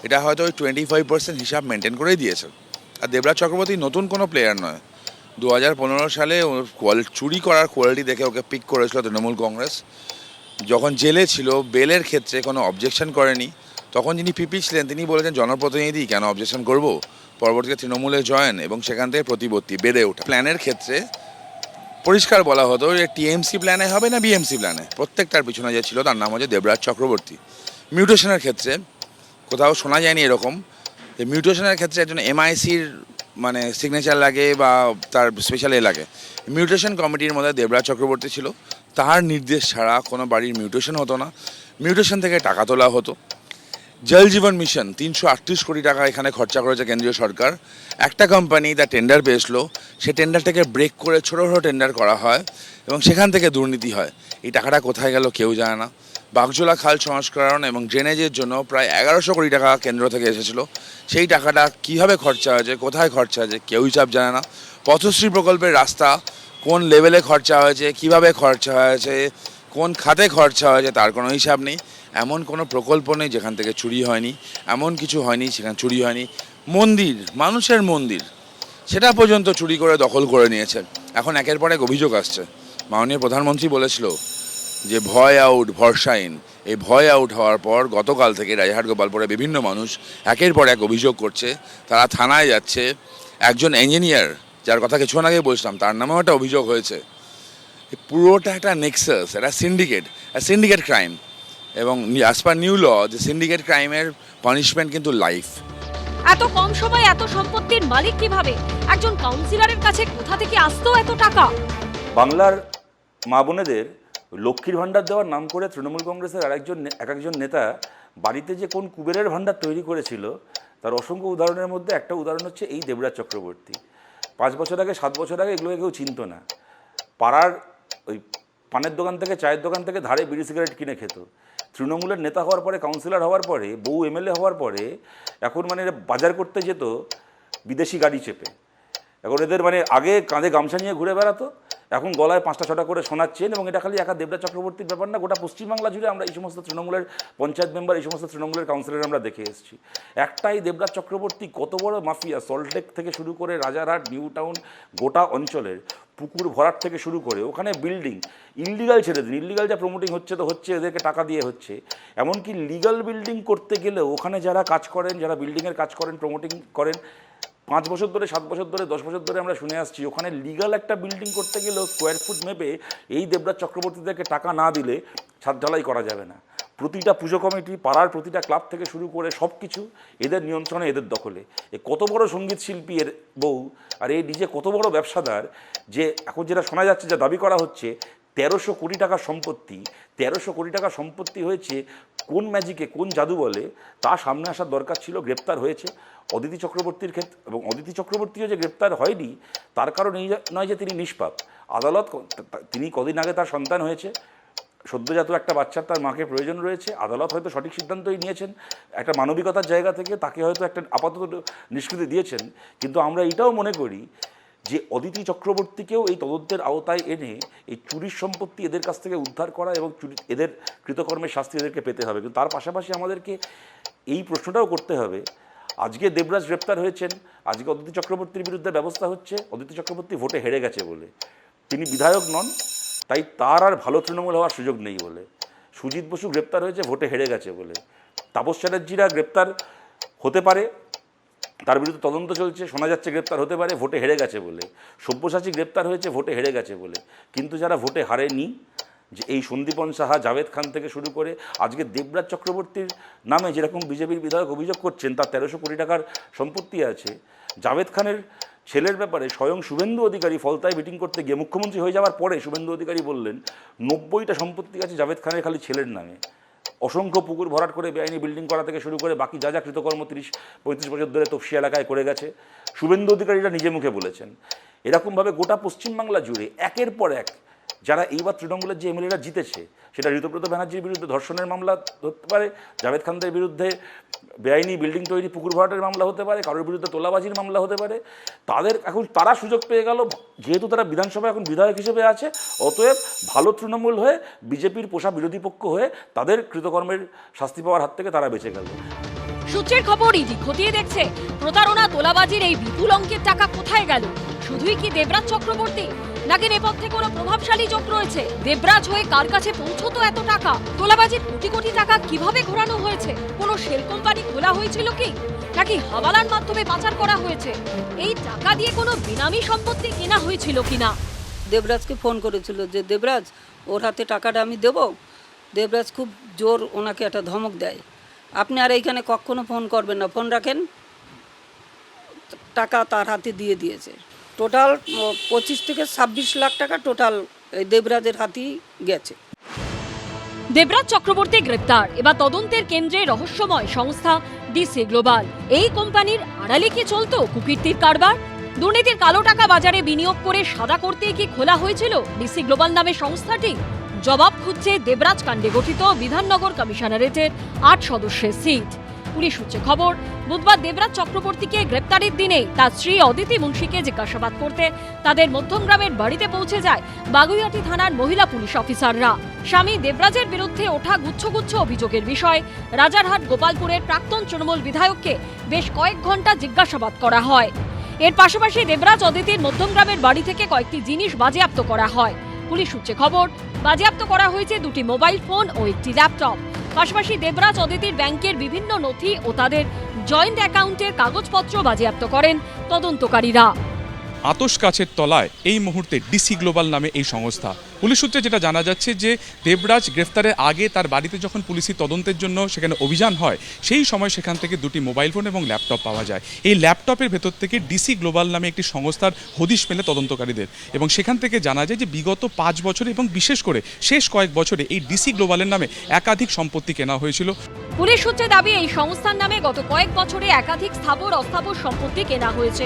L: এটা হয়তো ওই 25% হিসাব মেনটেন করেই দিয়েছে। আর দেবরাজ চক্রবর্তী নতুন কোনো প্লেয়ার নয়। 2015 সালে ওর চুরি করার কোয়ালিটি দেখে ওকে পিক করেছিল তৃণমূল কংগ্রেস। যখন জেলে ছিল, বেলের ক্ষেত্রে কোনো অবজেকশন করেনি। তখন যিনি পিপি ছিলেন তিনি বলেছেন জনপ্রতিনিধি, কেন অবজেকশন করব। পরবর্তীতে তৃণমূলে জয়েন এবং সেখান থেকে প্রতিপত্তি বেড়ে ওঠা। প্ল্যানের ক্ষেত্রে পরিষ্কার বলা হতো যে টিএমসি প্ল্যানে হবে না বিএমসি প্ল্যানে, প্রত্যেকটার পিছনে যে ছিল তার নাম হচ্ছে দেবরাজ চক্রবর্তী। মিউটেশনের ক্ষেত্রে কোথাও শোনা যায়নি এরকম যে মিউটেশনের ক্ষেত্রে একজন এমআইসির মানে সিগনেচার লাগে বা তার স্পেশাল লাগে। মিউটেশন কমিটির মধ্যে দেবরাজ চক্রবর্তী ছিল, তার নির্দেশ ছাড়া কোনো বাড়ির মিউটেশন হতো না, মিউটেশন থেকে টাকা তোলা হতো। জল জীবন মিশন 338 কোটি টাকা এখানে খরচা করেছে কেন্দ্রীয় সরকার। একটা কোম্পানি তার টেন্ডার পেয়েছিল, সে টেন্ডারটাকে ব্রেক করে ছোটো ছোটো টেন্ডার করা হয় এবং সেখান থেকে দুর্নীতি হয়। এই টাকাটা কোথায় গেল কেউ জানে না। বাগজোলা খাল সংস্করণ এবং ড্রেনেজের জন্য প্রায় 1100 কোটি টাকা কেন্দ্র থেকে এসেছিলো, সেই টাকাটা কীভাবে খরচা হয়েছে, কোথায় খরচা হয়েছে কেউ হিসাব জানে না। পথশ্রী প্রকল্পের রাস্তা কোন লেভেলে খরচা হয়েছে, কিভাবে খরচা হয়েছে, কোন খাতে খরচা হয়েছে তার কোনো হিসাব নেই। এমন কোনো প্রকল্প নেই যেখান থেকে চুরি হয়নি, এমন কিছু হয়নি সেখানে চুরি হয়নি। মন্দির, মানুষের মন্দির, সেটা পর্যন্ত চুরি করে দখল করে নিয়েছে। এখন একের পর এক অভিযোগ আসছে। মাননীয় প্রধানমন্ত্রী বলেছিল যে ভয় আউট ভরসা ইন। এই ভয় আউট হওয়ার পর গতকাল থেকে রায়হাট গোপালপুরে বিভিন্ন মানুষ একের পর এক অভিযোগ করছে, তারা থানায় যাচ্ছে। একজন ইঞ্জিনিয়ার যার কথা কিছুক্ষণ আগে বলছিলাম, তার নামেও একটা অভিযোগ হয়েছে। পুরোটা একটা নেক্সাস, একটা সিন্ডিকেট ক্রাইম, এবং অ্যাজ পার নিউ ল যে সিন্ডিকেট ক্রাইমের পানিশমেন্ট কিন্তু লাইফ।
G: এত কম সময়ে এত সম্পত্তির মালিক কিভাবে? একজন কাউন্সিলরের কাছে কোথা থেকে আসতো এত টাকা?
N: বাংলার মা বোনেদের লক্ষ্মীর ভাণ্ডার দেওয়ার নাম করে তৃণমূল কংগ্রেসের এক একজন নেতা বাড়িতে যে কোন কুবেরের ভাণ্ডার তৈরি করেছিল তার অসংখ্য উদাহরণের মধ্যে একটা উদাহরণ হচ্ছে এই দেবরাজ চক্রবর্তী। 5 বছর আগে 7 বছর আগে এগুলোকে কেউ চিনত না। পাড়ার ওই পানের দোকান থেকে চায়ের দোকান থেকে ধারে বিড়ি সিগারেট কিনে খেত। তৃণমূলের নেতা হওয়ার পরে, কাউন্সিলর হওয়ার পরে, বউ এমএলএ হওয়ার পরে এখন মানে বাজার করতে যেত বিদেশি গাড়ি চেপে। এখন এদের মানে আগে কাঁধে গামছা নিয়ে ঘুরে বেড়াতো, এখন গলায় 5টা-6টা করে সোনার চেন। এবং এটা খালি একা দেবরাজ চক্রবর্তীর ব্যাপার না, গোটা পশ্চিমবাংলা জুড়ে আমরা এই সমস্ত তৃণমূলের পঞ্চায়েত মেম্বার, এই সমস্ত তৃণমূলের কাউন্সিলর আমরা দেখে এসেছি। একটাই দেবরাজ চক্রবর্তী কত বড় মাফিয়া, সল্টলেক থেকে শুরু করে রাজারহাট, নিউ টাউন, গোটা অঞ্চলের পুকুর ভরাট থেকে শুরু করে ওখানে বিল্ডিং ইললিগাল ছেড়ে দিন, ইললিগাল যা প্রমোটিং হচ্ছে তো হচ্ছে, এদেরকে টাকা দিয়ে হচ্ছে। এমনকি লিগাল বিল্ডিং করতে গেলেও ওখানে যারা কাজ করেন, যারা বিল্ডিংয়ের কাজ করেন, প্রমোটিং করেন, 5 বছর ধরে 7 বছর ধরে 10 বছর ধরে আমরা শুনে আসছি ওখানে লিগাল একটা বিল্ডিং করতে গেলেও স্কোয়ার ফুট মেপে এই দেবরাজ চক্রবর্তীদেরকে টাকা না দিলে ছাদ ঢালাই করা যাবে না। প্রতিটা পুজো কমিটি, পাড়ার প্রতিটা ক্লাব থেকে শুরু করে সব কিছু এদের নিয়ন্ত্রণে, এদের দখলে। এ কত বড় সঙ্গীত শিল্পী এর বউ, আর এই নিজে কত বড় ব্যবসাদার, যে এখন যেটা শোনা যাচ্ছে, যা দাবি করা হচ্ছে 1300 কোটি টাকার সম্পত্তি, 1300 কোটি টাকার সম্পত্তি হয়েছে কোন ম্যাজিকে, কোন জাদু বলে, তা সামনে আসার দরকার ছিল। গ্রেপ্তার হয়েছে অদিতি চক্রবর্তীর ক্ষেত্রে, এবং অদিতি চক্রবর্তীও যে গ্রেপ্তার হয়নি তার কারণ এই নয় যে তিনি নিষ্পাপ। আদালত, তিনি কদিন আগে তার সন্তান হয়েছে, সদ্যজাত একটা বাচ্চার, তার মাকে প্রয়োজন রয়েছে, আদালত হয়তো সঠিক সিদ্ধান্তই নিয়েছেন একটা মানবিকতার জায়গা থেকে, তাকে হয়তো একটা আপাতত নিষ্কৃতি দিয়েছেন। কিন্তু আমরা এটাও মনে করি যে অদিতি চক্রবর্তীকেও এই তদন্তের আওতায় এনে এই চুরির সম্পত্তি এদের কাছ থেকে উদ্ধার করা এবং এদের কৃতকর্মের শাস্তি এদেরকে পেতে হবে। কিন্তু তার পাশাপাশি আমাদেরকে এই প্রশ্নটাও করতে হবে, আজকে দেবরাজ গ্রেপ্তার হয়েছেন, আজকে অদিতি চক্রবর্তীর বিরুদ্ধে ব্যবস্থা হচ্ছে অদিতি চক্রবর্তী ভোটে হেরে গেছে বলে, তিনি বিধায়ক নন, তাই তার আর ভালো তৃণমূল হওয়ার সুযোগ নেই বলে। সুজিত বসু গ্রেপ্তার হয়েছে ভোটে হেরে গেছে বলে। তাপস চ্যাটার্জিরা গ্রেপ্তার হতে পারে, তার বিরুদ্ধে তদন্ত চলছে, শোনা যাচ্ছে গ্রেপ্তার হতে পারে, ভোটে হেরে গেছে বলে। সব্যসাচী গ্রেপ্তার হয়েছে ভোটে হেরে গেছে বলে। কিন্তু যারা ভোটে হারেনি, যে এই সন্দীপন সাহা, জাভেদ খান থেকে শুরু করে আজকে দেবরাজ চক্রবর্তীর নামে যেরকম বিজেপির বিধায়ক অভিযোগ করছেন তার 1300 কোটি টাকার সম্পত্তি আছে, জাভেদ খানের ছেলের ব্যাপারে স্বয়ং শুভেন্দু অধিকারী ফলতায় মিটিং করতে গিয়ে, মুখ্যমন্ত্রী হয়ে যাওয়ার পরে শুভেন্দু অধিকারী বললেন 90টা সম্পত্তি আছে জাভেদ খানের খালি ছেলের নামে। অসংখ্য পুকুর ভরাট করে বেআইনি বিল্ডিং করা থেকে শুরু করে বাকি যা যা কৃতকর্ম 30-35 বছর ধরে তফসি এলাকায় করে গেছে, শুভেন্দু অধিকারীরা নিজে মুখে বলেছেন। এরকমভাবে গোটা পশ্চিমবাংলা জুড়ে একের পর এক যারা এইবার তৃণমূলের যে এমএলএরা জিতেছে, সেটা ঋতুব্রত ব্যানার্জির বিরুদ্ধে ধর্ষণের মামলা হতে পারে, জাভেদ খানদের বিরুদ্ধে বেআইনি বিল্ডিং তৈরি, পুকুর ভরাটের মামলা হতে পারে, কারোর বিরুদ্ধে তোলাবাজির মামলা হতে পারে। তারা সুযোগ পেয়ে গেল, যেহেতু তারা বিধানসভায় এখন বিধায়ক হিসেবে আছে, অতএব ভালো তৃণমূল হয়ে বিজেপির পোষা বিরোধী পক্ষ হয়ে তাদের কৃতকর্মের শাস্তি পাওয়ার হাত থেকে তারা বেঁচে গেল।
G: সূত্রের খবর, ইডি খতিয়ে দেখছে প্রতারণা, তোলাবাজির এই বিপুল অঙ্কের টাকা কোথায় গেল। শুধুই কি দেবরাজ চক্রবর্তী, নাকি নেপথ্যে কোনো প্রভাবশালী চক্র রয়েছে? দেবরাজ হয়ে কার কাছে পৌঁছতো এত টাকা? তোলাবাজির কোটি কোটি টাকা কিভাবে ঘোরানো হয়েছে? কোনো শেল কোম্পানি খোলা হয়েছিল কি, নাকি হাওয়ালার মাধ্যমে পাচার করা হয়েছে? এই টাকা দিয়ে কোনো বেনামি সম্পত্তি কেনা হয়েছিল কিনা?
O: দেবরাজকে ফোন করেছিল যে দেবরাজ, ওর হাতে টাকাটা আমি দেব। দেবরাজ খুব জোর ওনাকে একটা ধমক দেয়, আপনি আর এইখানে কখনো ফোন করবেন না, ফোন রাখেন। টাকা তার হাতে দিয়ে দিয়েছে। টোটাল 25 থেকে 26 লাখ টাকা টোটাল এই দেবরাজের হাতেই গেছে।
G: দেবরাজ চক্রবর্তী গ্রেপ্তার, এবার তদন্তের কেন্দ্রে রহস্যময় সংস্থা ডিসি গ্লোবাল। এই কোম্পানির আড়ালে কি চলতো কুকীর্তির কারবার? দুর্নীতির কালো টাকা বাজারে বিনিয়োগ করে সাদা করতেই কি খোলা হয়েছিল ডিসি গ্লোবাল নামে সংস্থাটি? জবাব খুঁজছে দেবরাজ কাণ্ডে গঠিত বিধাননগর কমিশনারেটের 8 সদস্যের সিট। পুলিশ সূত্রে খবর, বুধবার দেবরাজ চক্রবর্তীকে গ্রেপ্তারের দিনেই তার স্ত্রী অদিতি মুন্সিকে জিজ্ঞাসাবাদ করতে তাদের মধ্যমগ্রামের বাড়িতে পৌঁছে যায় বাগুইআটি থানার মহিলা পুলিশ অফিসাররা। স্বামী দেবরাজের বিরুদ্ধে ওঠা গুচ্ছ অভিযোগের বিষয় রাজারহাট গোপালপুরের প্রাক্তন তৃণমূল বিধায়ককে বেশ কয়েক ঘন্টা জিজ্ঞাসাবাদ করা হয়। এর পাশাপাশি দেবরাজ অদিতির মধ্যমগ্রামের বাড়ি থেকে কয়েকটি জিনিস বাজেয়াপ্ত করা হয়। পুলিশ সূত্রে খবর, বাজেয়াপ্ত করা হয়েছে 2টি মোবাইল ফোন ও একটি ল্যাপটপ। পাশাপাশি দেবরাজ অদিতির ব্যাংকের বিভিন্ন নথি ও তাদের জয়েন্ট অ্যাকাউন্টের কাগজপত্র বাজেয়াপ্ত করেন তদন্তকারীরা।
C: আতশ কাছের তলায় এই মুহূর্তে ডিসি গ্লোবাল নামে এই সংস্থা। পুলিশ সূত্রে যেটা জানা যাচ্ছে যে দেবরাজ গ্রেফতারের আগে তার বাড়িতে যখন পুলিশি তদন্তের জন্য সেখানে অভিযান হয়, সেই সময় সেখান থেকে 2টি মোবাইল ফোন এবং ল্যাপটপ পাওয়া যায়। এই ল্যাপটপের ভেতর থেকে ডিসি গ্লোবাল নামে একটি সংস্থার হদিশ মেলে তদন্তকারীদের, এবং সেখান থেকে জানা যায় যে বিগত 5 বছরে এবং বিশেষ করে শেষ কয়েক বছরে এই ডিসি গ্লোবালের নামে একাধিক সম্পত্তি কেনা হয়েছিল।
G: পুলিশ সূত্রে দাবি, এই সংস্থার নামে গত কয়েক বছরে একাধিক স্থাবর অস্থাবর সম্পত্তি কেনা হয়েছে,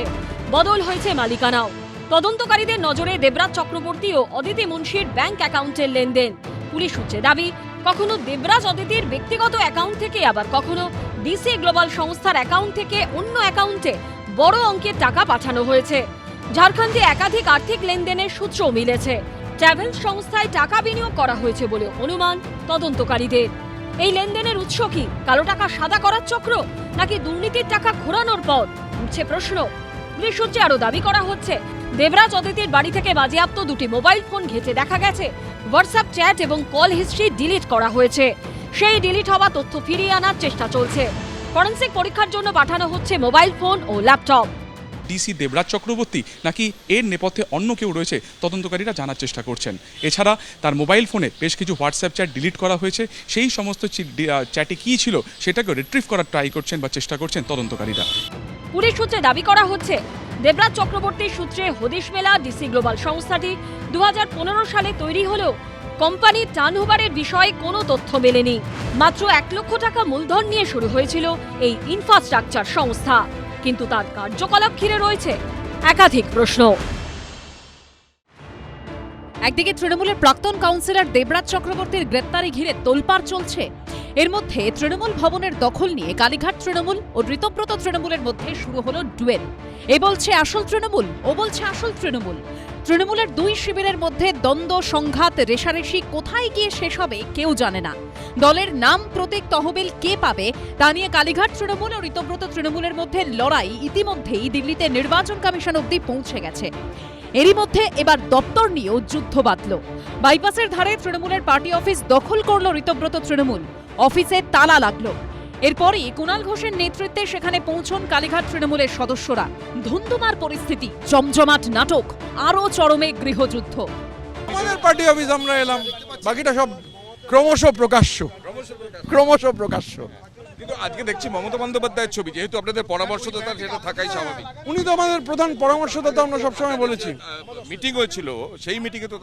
G: বদল হয়েছে মালিকানাও। তদন্তকারীদের নজরে দেবরাজ চক্রবর্তী ও অদিতি মুন্সির ব্যাংক অ্যাকাউন্টের লেনদেন। পুলিশ সূত্রে দাবি, কখনো দেবরাজ অদিতির ব্যক্তিগত অ্যাকাউন্ট থেকে, আবার কখনো ডিসি গ্লোবাল সংস্থার অ্যাকাউন্ট থেকে অন্য অ্যাকাউন্টে বড় অঙ্কের টাকা পাঠানো হয়েছে। ঝাড়খণ্ডে একাধিক আর্থিক লেনদেনের সূত্র মিলেছে। ট্রাভেলস সংস্থায় টাকা বিনিয়োগ করা হয়েছে বলে অনুমান তদন্তকারীদের। এই লেনদেনের উৎস কি? কালো টাকা সাদা করার চক্র, নাকি দুর্নীতির টাকা ঘোরানোর পথ? উঠছে প্রশ্ন। পুলিশ সূত্রে আরো দাবি করা হচ্ছে, দেবরাজ অদিতির বাড়ি থেকে বাজেয়াপ্ত 2টি মোবাইল ফোন ঘেঁটে দেখা গেছে হোয়াটসঅ্যাপ চ্যাট এবং কল হিস্ট্রি ডিলিট করা হয়েছে। সেই ডিলিট হওয়া তথ্য ফিরিয়ে আনার চেষ্টা চলছে। ফরেনসিক পরীক্ষার জন্য পাঠানো হচ্ছে মোবাইল ফোন ও ল্যাপটপ।
C: ডিসি দেবরাজ চক্রবর্তী, নাকি এর নেপথ্যে অন্য কেউ রয়েছে তদন্তকারীরা জানার চেষ্টা করছেন। এছাড়া তার মোবাইল ফোনে বেশ কিছু হোয়াটসঅ্যাপ চ্যাট ডিলিট করা হয়েছে, সেই সমস্ত চ্যাটে কী ছিল সেটাকে রিট্রিভ করার ট্রাই করছেন বা চেষ্টা করছেন তদন্তকারীরা।
G: পুলিশ সূত্রে দাবি করা হচ্ছে, দেবরাজ চক্রবর্তীর সূত্রে হদিশ মেলা ডিসি গ্লোবাল সংস্থাটি 2015 সালে তৈরি হলেও কোম্পানির টার্নওভারের বিষয়ে কোনো তথ্য মেলেনি। মাত্র 1 লক্ষ টাকা মূলধন নিয়ে শুরু হয়েছিল এই ইনফ্রাস্ট্রাকচার সংস্থা, কিন্তু তার কার্যকলাপ ঘিরে রয়েছে একাধিক প্রশ্ন।
A: একদিকে তৃণমূলের প্রাক্তন কাউন্সিলর দেবরাজ চক্রবর্তীর গ্রেপ্তারি ঘিরে তোলপাড় চলছে, এর মধ্যে তৃণমূল ভবনের দখল নিয়ে কালীঘাট তৃণমূল ও ঋতব্রত তৃণমূলের মধ্যে শুরু হলো ডুয়েল। এ বলছে আসল তৃণমূল, ও বলছে আসল তৃণমূল। তৃণমূলের দুই শিবিরের মধ্যে দ্বন্দ্ব, সংঘাত, রেষারেষি কোথায় গিয়ে শেষ হবে কেউ জানে না। দলের নাম, প্রতীক, তহবিল কে পাবে তা নিয়ে কালীঘাট তৃণমূল ও ঋতব্রত তৃণমূলের মধ্যে লড়াই ইতিমধ্যেই দিল্লিতে নির্বাচন কমিশন অবধি পৌঁছে গেছে। এরই মধ্যে এবার দপ্তর নিয়েও যুদ্ধ বাঁধল। বাইপাসের ধারে তৃণমূলের পার্টি অফিস দখল করল ঋতব্রত তৃণমূল, অফিসে তালা লাগলো। এরপরই কুণাল ঘোষের নেতৃত্বে সেখানে পৌঁছন কালীঘাট তৃণমূলের সদস্যরা। ধুন্ধুমার পরিস্থিতি, জমজমাট নাটক, আরও চরমে গৃহযুদ্ধ।
J: আমাদের পার্টি অফিস আমরা এলাম, বাকিটা সব ক্রমশ প্রকাশ্য।
L: কিন্তু আজকে দেখছি মমতা বন্দ্যোপাধ্যায়ের ছবি, যেহেতু আপনাদের পরামর্শদাতা, সেটা থাকাই স্বাভাবিক।
J: উনি তো আমাদের প্রধান পরামর্শদাতা, আমরা সবসময় বলেছি।
L: মিটিং হয়েছিল, সেই মিটিংয়ে তো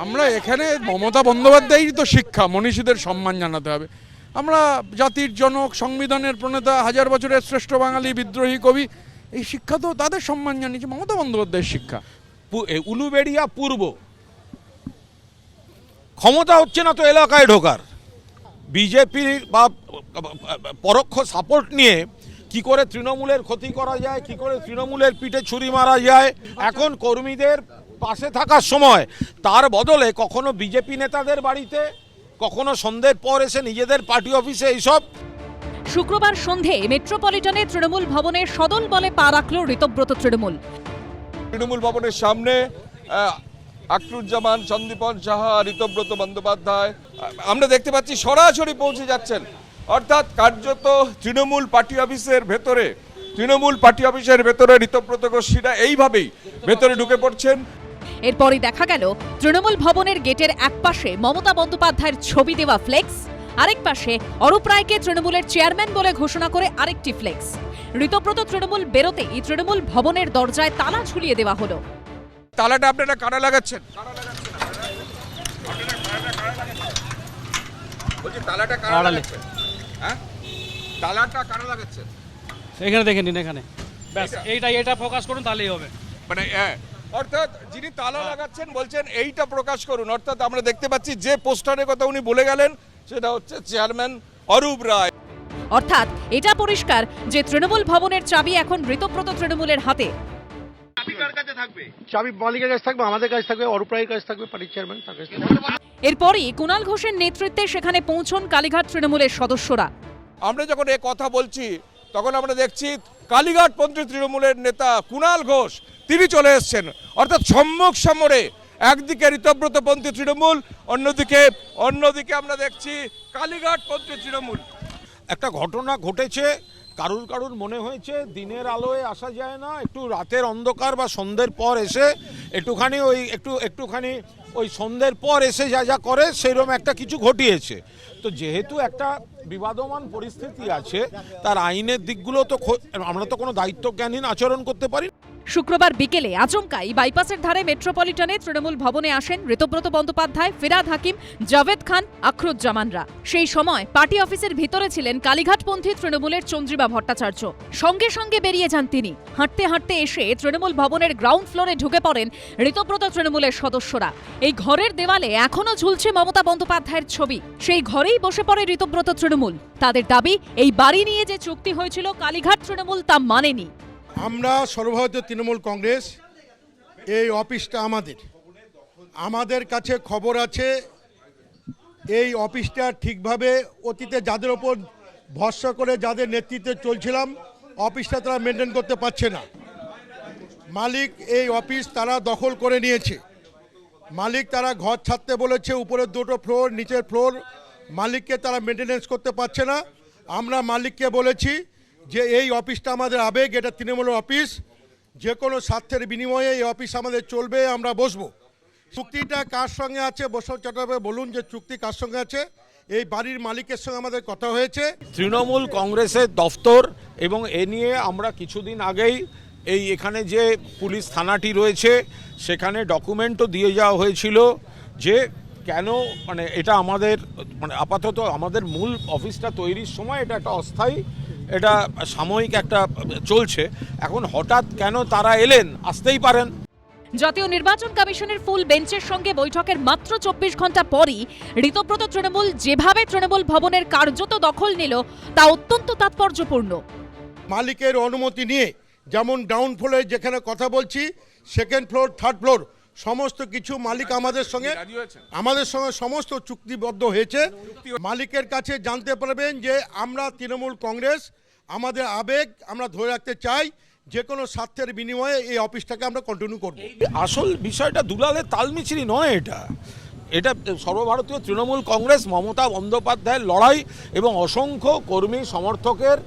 J: আমরা এখানে মমতা বন্দ্যোপাধ্যায়েরই তো শিক্ষা, মনীষীদের সম্মান জানাতে হবে। আমরা জাতির জনক, সংবিধানের প্রণেতা, 1000 বছরের শ্রেষ্ঠ বাঙালি বিদ্রোহী কবি, এই শিক্ষা তো তাদের সম্মান জানিয়েছে, মমতা বন্দ্যোপাধ্যায়ের শিক্ষা।
K: উলুবেড়িয়া পূর্ব ক্ষমতা হচ্ছে না তো এলাকায় ঢোকার, বিজেপির বা পরোক্ষ সাপোর্ট নিয়ে কি করে তৃণমূলের ক্ষতি করা যায়, কি করে তৃণমূলের পিঠে ছুরি মারা যায়। এখন কর্মীদের পাশে থাকার সময় তার বদলে কখনো বিজেপি নেতাদের বাড়িতে, কখনো সন্ধ্যের পর এসে নিজেদের পার্টি অফিসে এইসব।
A: শুক্রবার সন্ধে মেট্রোপলিটনে তৃণমূল ভবনের সদল বলে পা রাখল ঋতব্রত তৃণমূল।
L: তৃণমূল ভবনের সামনে আখরুজ্জামান, সন্দীপন সাহা, ঋতব্রত বন্দ্যোপাধ্যায় আমরা দেখতে পাচ্ছি সরাসরি পৌঁছে যাচ্ছেন। অর্থাৎ কার্যত তৃণমূল পার্টি অফিসের ভেতরে ঋতব্রত গোষ্ঠীরা এইভাবেই ভেতরে ঢুকে পড়ছেন।
A: এরপরই দেখা গেল তৃণমূল ভবনের গেটের এক পাশে মমতা বন্দ্যোপাধ্যায়ের ছবি দেওয়া ফ্লেক্স, আরেক পাশে অরূপ রায়কে তৃণমূলের চেয়ারম্যান বলে ঘোষণা করে আরেকটি ফ্লেক্স। ঋতব্রত তৃণমূল বেরোতেই তৃণমূল ভবনের দরজায় তালা ঝুলিয়ে দেওয়া হলো।
L: তালাটা আপনারা কারা লাগাচ্ছেন? তালাটা কারা লাগাচ্ছেন? হ্যাঁ, তালাটা কারা লাগাচ্ছেন?
K: এখানে দেখে নিন, এখানে ব্যাস এইটা ফোকাস করুন, তাহলেই হবে।
L: মানে অর্থাৎ যিনি তালা লাগাচ্ছেন বলছেন এইটা প্রকাশ করুন। অর্থাৎ আমরা দেখতে পাচ্ছি যে পোস্টারের কথা উনি বলে গেলেন সেটা হচ্ছে চেয়ারম্যান অরূপ রায়।
A: অর্থাৎ এটা পরিষ্কার যে তৃণমূল ভবনের চাবি এখন ঋতব্রত তৃণমূলের হাতে।
J: চাবি মালিকের কাছে থাকবে, আমাদের কাছে থাকবে, অরূপ রায়ের কাছে থাকবে, পার্টির চেয়ারম্যান তার কাছে থাকবে।
A: এরপরই কুণাল ঘোষের নেতৃত্বে সেখানে পৌঁছন কালীঘাট তৃণমূলের সদস্যরা।
L: আমরা যখন এ কথা বলছি তখন আমরা দেখছি কালীঘাটপন্থী তৃণমূলের নেতা কুণাল ঘোষ তিনি চলে এসেছেন। অর্থাৎ সম্মুখ সমরে একদিকে ঋতব্রতপন্থী তৃণমূল, অন্যদিকে আমরা দেখছি কালীঘাটপন্থী তৃণমূল।
K: একটা ঘটনা ঘটেছে, কারুর মনে হয়েছে দিনের আলোয় আসা যায় না, একটু রাতের অন্ধকার বা সন্ধ্যের পর এসে একটুখানি ওই সন্ধ্যের পর এসে যা করে সেইরকম একটা কিছু ঘটিয়েছে। তো যেহেতু একটা বিবাদমান পরিস্থিতি আছে, তার আইনের দিকগুলো তো আমরা তো কোনো দায়িত্বজ্ঞানহীন আচরণ করতে পারি।
A: শুক্রবার বিকেলে আচমকাই বাইপাসের ধারে মেট্রোপলিটনে তৃণমূল ভবনে আসেন ঋতব্রত বন্দ্যোপাধ্যায়, ফিরহাদ হাকিম, জাভেদ খান, আখরুজ্জামানরা। সেই সময় পার্টি অফিসের ভিতরে ছিলেন কালীঘাটপন্থী তৃণমূলের চন্দ্রিমা ভট্টাচার্য। সঙ্গে সঙ্গে বেরিয়ে যান তিনি। হাঁটতে হাঁটতে এসে তৃণমূল ভবনের গ্রাউন্ড ফ্লোরে ঢুকে পড়েন ঋতব্রত তৃণমূলের সদস্যরা। এই ঘরের দেওয়ালে এখনো ঝুলছে মমতা বন্দ্যোপাধ্যায়ের ছবি। সেই ঘরেই বসে পড়ে ঋতব্রত তৃণমূল। তাদের দাবি, এই বাড়ি নিয়ে যে চুক্তি হয়েছিল কালীঘাট তৃণমূল তা মানেনি।
J: আমরা সর্বভারতীয় তৃণমূল কংগ্রেস, এই অফিসটা আমাদের কাছে খবর আছে এই অফিসটা ঠিকভাবে অতীতে যাদের ওপর ভরসা করে যাদের নেতৃত্বে চলছিলাম, অফিসটা তারা মেনটেন করতে পারছে না। মালিক এই অফিস তারা দখল করে নিয়েছে। মালিক তারা ঘর ছাড়তে বলেছে, উপরের 2টো ফ্লোর, নিচের ফ্লোর মালিককে তারা মেনটেনেন্স করতে পারছে না। আমরা মালিককে বলেছি যে এই অফিসটা আমাদের আবেগ, এটা তৃণমূলের অফিস, যে কোনো স্বার্থের বিনিময়ে এই অফিস আমাদের চলবে, আমরা বসবো। চুক্তিটা কার সঙ্গে আছে বসন্ত চট্টোপাধ্যায় বলুন যে চুক্তি কার সঙ্গে আছে? এই বাড়ির মালিকের সঙ্গে আমাদের কথা হয়েছে।
P: তৃণমূল কংগ্রেসের দফতর এবং এ নিয়ে আমরা কিছুদিন আগেই এই এখানে যে পুলিশ থানাটি রয়েছে সেখানে ডকুমেন্টও দিয়ে যাওয়া হয়েছিল যে কেন মানে এটা আমাদের মানে আপাতত আমাদের মূল অফিসটা তৈরির সময় এটা একটা অস্থায়ী, এটা সাময়িক একটা চলছে। এখন হঠাৎ কেন তারা এলেন, আসতেই পারেন।
A: জাতীয় নির্বাচন কমিশনের ফুল বেঞ্চের সঙ্গে বৈঠকের মাত্র 24 ঘন্টা পরই ঋতব্রত তৃণমূল যেভাবে তৃণমূল ভবনের কার্যত দখল নিল তা অত্যন্ত তাৎপর্যপূর্ণ।
J: মালিকের অনুমতি নিয়ে যেমন গ্রাউন্ড ফ্লোরে যেখানে কথা বলছি, সেকেন্ড ফ্লোর, থার্ড ফ্লোর সমস্ত কিছু মালিক আমাদের সঙ্গে সমস্ত চুক্তিবদ্ধ হয়েছে। মালিকের কাছে জানতে পারবেন যে আমরা তৃণমূল কংগ্রেস আমাদের আবেগ আমরা ধরে রাখতে চাই, যে কোনো স্বার্থের বিনিময়ে এই অফিসটাকে আমরা কন্টিনিউ করব।
P: আসল বিষয়টা দুলালের তালমিছরি নয়, এটা সর্বভারতীয় তৃণমূল কংগ্রেস মমতা বন্দ্যোপাধ্যায়ের লড়াই এবং অসংখ্য কর্মী সমর্থকের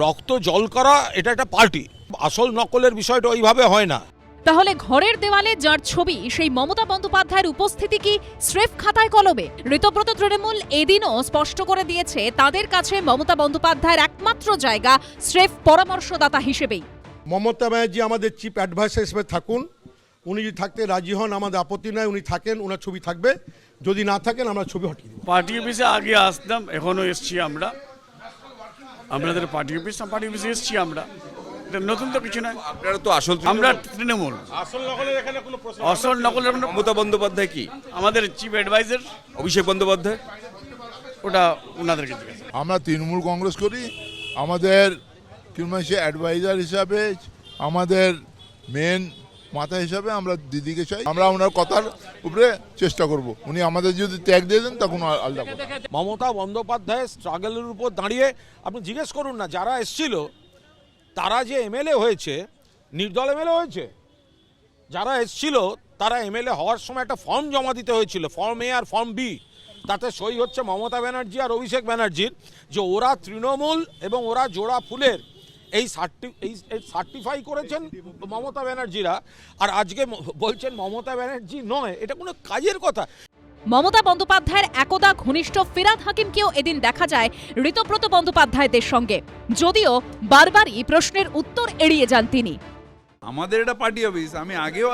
P: রক্ত জল করা, এটা একটা পার্টি। আসল নকলের বিষয়টা ওইভাবে হয় না।
A: তাহলে ঘরের দেওয়ালে যার ছবি সেই মমতা বন্দ্যোপাধ্যায়ের উপস্থিতি কি স্রেফ খাতায় কলমে? ঋতব্রত তৃণমূল এদিনও স্পষ্ট করে দিয়েছে তাদের কাছে মমতা বন্দ্যোপাধ্যায়ের একমাত্র জায়গা স্রেফ পরামর্শদাতা হিসেবেই।
J: মমতা ব্যানার্জি আমাদের চিফ অ্যাডভাইসার হিসেবে থাকুন, উনি যদি থাকতে রাজি হন আমাদের আপত্তি নয়, উনি থাকেন ওনার ছবি থাকবে, যদি না থাকেন আমরা ছবি হটিয়ে দেব।
M: পার্টি অফিসে আগে আসতাম, এখনো এসছি আমরা, আমাদের পার্টি অফিসে এসছি আমরা, নতুন তো কিছু নয়।
L: আপনারা তো আসল
M: আমরা তৃণমূল,
C: আসল নকলের এখানে কোনো প্রশ্ন
M: আসল নকলের
L: মমতা বন্দ্যোপাধ্যায় কি
M: আমাদের চিফ অ্যাডভাইজার
L: অভিষেক বন্দ্যোপাধ্যায়,
M: ওটা ওনাদেরকে জিজ্ঞাসা।
J: আমরা তৃণমূল কংগ্রেস করি, আমাদের অ্যাডভাইজার হিসাবে আমাদের মেন মাথা হিসাবে আমরা দিদিকে চাই, আমরা ওনার কথার উপরে চেষ্টা করব, উনি আমাদের যদি ত্যাগ দিয়ে দেন তখন আলাদা কথা।
P: মমতা বন্দ্যোপাধ্যায়ের স্ট্রাগলের উপর দাঁড়িয়ে আপনি জিজ্ঞেস করুন না, যারা এসছিল তারা যে এমএলএ হয়েছে, নির্দল এমএলএ হয়েছে, যারা এসছিল তারা এমএলএ হওয়ার সময় একটা ফর্ম জমা দিতে হয়েছিল, ফর্ম এ আর ফর্ম বি, তাতে সই হচ্ছে মমতা ব্যানার্জি আর অভিষেক ব্যানার্জির, যে ওরা তৃণমূল এবং ওরা জোড়া ফুলের এই সার্টিফাই করেছেন মমতা ব্যানার্জিরা, আর আজকে বলছেন মমতা ব্যানার্জি নয়, এটা কোনো কাজের কথা।
A: মমতা বন্দ্যোপাধ্যায়ের একদা ঘনিষ্ঠ ফিরহাদ হাকিমকেও এদিন দেখা যায় ঋতব্রত বন্দ্যোপাধ্যায়দের সঙ্গে, যদিও বারবারই প্রশ্নের উত্তর এড়িয়ে যান তিনি।
L: আমাদের এটা পার্টি অফিস, আমি আগেও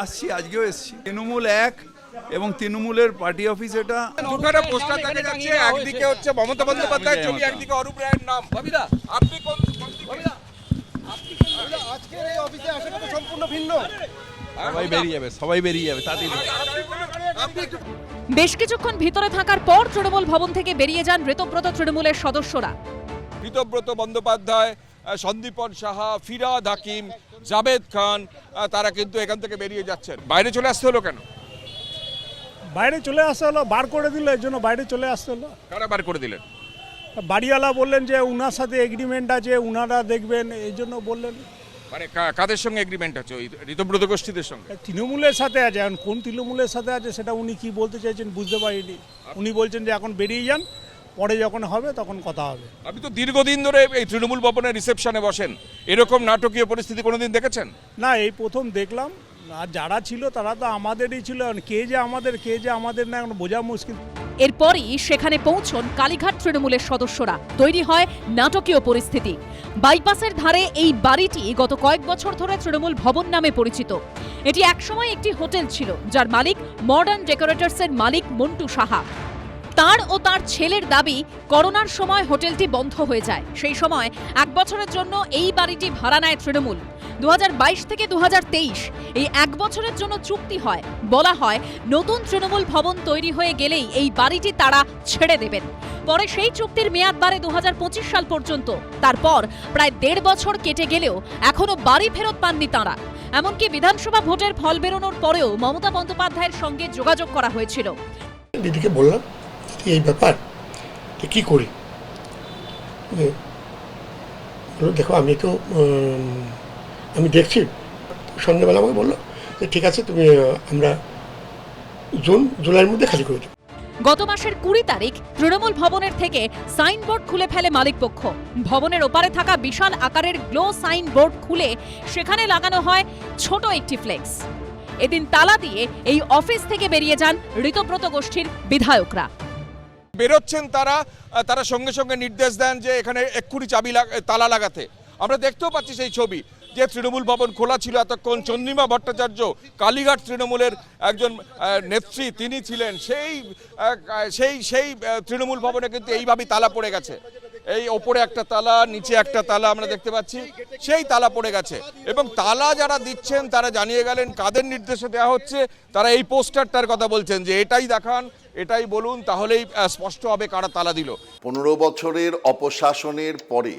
L: আসছি, আজকেও এসেছি। তৃণমূল এক এবং তৃণমূলের পার্টি অফিস এটা।
C: দুখানা পোস্টার দেখা যাচ্ছে, একদিকে হচ্ছে মমতা বন্দ্যোপাধ্যায়ের ছবি, একদিকে অরূপ রায়ের নাম। আপনি কোন
J: আজকের এই অফিসে আসাটা তো সম্পূর্ণ ভিন্ন।
L: সবাই বেরিয়ে যাবে তাতেই।
A: বেশ কিছুক্ষণ ভিতরে থাকার পর তৃণমূল ভবন থেকে বেরিয়ে যান ঋতব্রত তৃণমূলের সদস্যরা।
C: ঋতব্রত বন্দ্যোপাধ্যায়, সন্দীপন সাহা, ফিরহাদ হাকিম, জাভেদ খান, তারা কিন্তু এখান থেকে বেরিয়ে যাচ্ছেন। বাইরে চলে আসতে হলো কেন?
M: বাইরে চলে আসতে হলো, বার করে দিল, এর জন্য বাইরে চলে আসতে হলো।
C: কারা বার করে দিলেন?
M: বাড়িওয়ালা বললেন যে উনার সাথে এগ্রিমেন্ট আছে, উনারা দেখবেন, এই জন্য বললেন।
C: মানে কাদের সঙ্গে এগ্রিমেন্ট আছে? ওই ঋতব্রত গোষ্ঠীদের সঙ্গে?
M: তৃণমূলের সাথে আছে। এখন কোন তৃণমূলের সাথে আছে সেটা উনি কি বলতে চাইছেন বুঝতে পারিনি। উনি বলছেন যে এখন বেরিয়ে যান, পরে যখন হবে তখন কথা হবে।
C: আপনি তো দীর্ঘদিন ধরে এই তৃণমূল ভবনের রিসেপশনে বসেন, এরকম নাটকীয় পরিস্থিতি কোনোদিন দেখেছেন?
M: না, এই প্রথম দেখলাম। আর যারা ছিল তারা তো আমাদেরই ছিল, কে যে আমাদের না এখন বোঝা মুশকিল।
A: এরপরই সেখানে পৌঁছন কালীঘাট তৃণমূলের সদস্যরা। তৈরি হয় নাটকীয় পরিস্থিতি। বাইপাসের ধারে এই বাড়িটি গত কয়েক বছর ধরে তৃণমূল ভবন নামে পরিচিত। এটি একসময় একটি হোটেল ছিল, যার মালিক মডার্ন ডেকোরেটরসের মালিক মন্টু সাহা। তার ও তার ছেলের দাবি, করোনার সময় হোটেলটি বন্ধ হয়ে যায়। সেই সময় 1 বছরের জন্য এই বাড়িটি ভাড়া নেয় তৃণমূল। 2022 থেকে 2023 এই 1 বছরের জন্য চুক্তি হয়। বলা হয় নতুন তৃণমূল ভবন তৈরি হয়ে গেলেই এই বাড়িটি তারা ছেড়ে দেবেন। পরে সেই চুক্তির মেয়াদ বাড়ে 2025 সাল পর্যন্ত। তারপর প্রায় 1.5 বছর কেটে গেলেও এখনো বাড়ি ফেরত পাননি তাঁরা। এমনকি বিধানসভা ভোটের ফল বেরোনোর পরেও মমতা বন্দ্যোপাধ্যায়ের সঙ্গে যোগাযোগ করা হয়েছিল।
J: দিদিকে বললাম এই ব্যাপার কি করি, দেখো আমি দেখছি। সন্ধ্যাবেলা আমাকে বললো যে ঠিক আছে, তুমি আমরা জুলাইয়ের মধ্যে খালি করে দেবো।
A: গত মাসের 20 তারিখ তৃণমূল ভবনের থেকে সাইনবোর্ড খুলে ফেলে মালিকপক্ষ। ভবনের ওপারে থাকা বিশাল আকারের গ্লো সাইনবোর্ড খুলে সেখানে লাগানো হয় ছোট একটি ফ্লেক্স। এদিন তালা দিয়ে এই অফিস থেকে বেরিয়ে যান ঋতব্রত গোষ্ঠীর বিধায়করা।
P: বেরোচ্ছেন তারা সঙ্গে সঙ্গে নির্দেশ দেন যে এখানে এক্ষুনি তালা লাগাতে। আমরা দেখতেও পাচ্ছি সেই ছবি যে তৃণমূল ভবন খোলা ছিল এতক্ষণ। চন্দ্রিমা ভট্টাচার্য কালীঘাট তৃণমূলের একজন নেত্রী, তিনি ছিলেন। সেই তৃণমূল ভবনে কিন্তু এইভাবেই তালা পড়ে গেছে। এই ওপরে একটা তালা, নিচে একটা তালা আমরা দেখতে পাচ্ছি, সেই তালা পড়ে গেছে। এবং তালা যারা দিচ্ছেন তারা জানিয়ে গেলেন কাদের নির্দেশে দেওয়া হচ্ছে। তারা এই পোস্টারটার কথা বলছেন যে এটাই দেখান, এটাই বলুন, তাহলেই স্পষ্ট হবে কারা তালা দিল।
D: 15 বছরের অপশাসনের পরে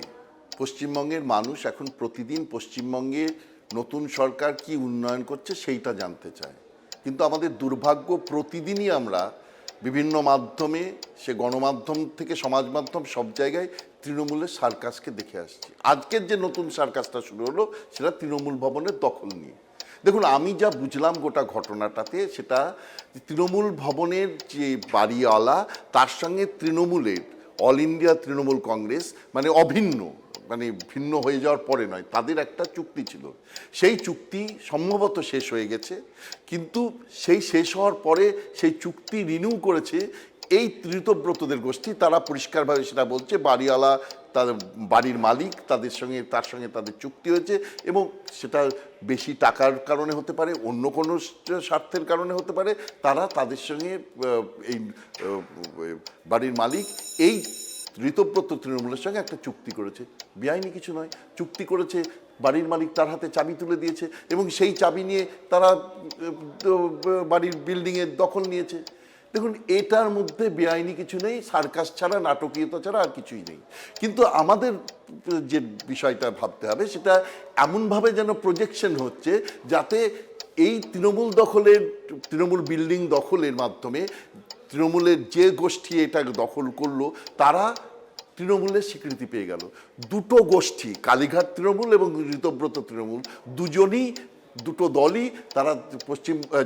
D: পশ্চিমবঙ্গের মানুষ এখন প্রতিদিন পশ্চিমবঙ্গে নতুন সরকার কি উন্নয়ন করছে সেইটা জানতে চায়। কিন্তু আমাদের দুর্ভাগ্য, প্রতিদিনই আমরা বিভিন্ন মাধ্যমে, সে গণমাধ্যম থেকে সমাজ মাধ্যম, সব জায়গায় তৃণমূলের সার্কাসকে দেখে আসছি। আজকের যে নতুন সার্কাসটা শুরু হলো সেটা তৃণমূল ভবনের দখল নিয়ে। দেখুন, আমি যা বুঝলাম গোটা ঘটনাটাতে, সেটা তৃণমূল ভবনের যে বাড়িওয়ালা, তার সঙ্গে তৃণমূলের অল ইন্ডিয়া তৃণমূল কংগ্রেস, মানে অভিন্ন, মানে ভিন্ন হয়ে যাওয়ার পরে নয়, তাদের একটা চুক্তি ছিল। সেই চুক্তি সম্ভবত শেষ হয়ে গেছে, কিন্তু সেই শেষ হওয়ার পরে সেই চুক্তি রিনিউ করেছে এই ঋতব্রতদের গোষ্ঠী। তারা পরিষ্কারভাবে সেটা বলছে, বাড়িওয়ালা, তাদের বাড়ির মালিক, তার সঙ্গে তাদের চুক্তি হয়েছে, এবং সেটা বেশি টাকার কারণে হতে পারে, অন্য কোনো স্বার্থের কারণে হতে পারে। তারা তাদের সঙ্গে, এই বাড়ির মালিক এই ঋতব্রত তৃণমূলের সঙ্গে একটা চুক্তি করেছে। বেআইনি কিছু নয়, চুক্তি করেছে। বাড়ির মালিক তার হাতে চাবি তুলে দিয়েছে এবং সেই চাবি নিয়ে তারা বাড়ির বিল্ডিংয়ের দখল নিয়েছে। দেখুন, এটার মধ্যে বেআইনি কিছু নেই, সার্কাস ছাড়া, নাটকীয়তা ছাড়া আর কিছুই নেই। কিন্তু আমাদের যে বিষয়টা ভাবতে হবে, সেটা এমনভাবে যেন প্রজেকশন হচ্ছে যাতে এই তৃণমূল বিল্ডিং দখলের মাধ্যমে তৃণমূলের যে গোষ্ঠী এটা দখল করলো তারা তৃণমূলের স্বীকৃতি পেয়ে গেল। দুটো গোষ্ঠী, কালীঘাট তৃণমূল এবং ঋতব্রত তৃণমূল, দুটো দলই তারা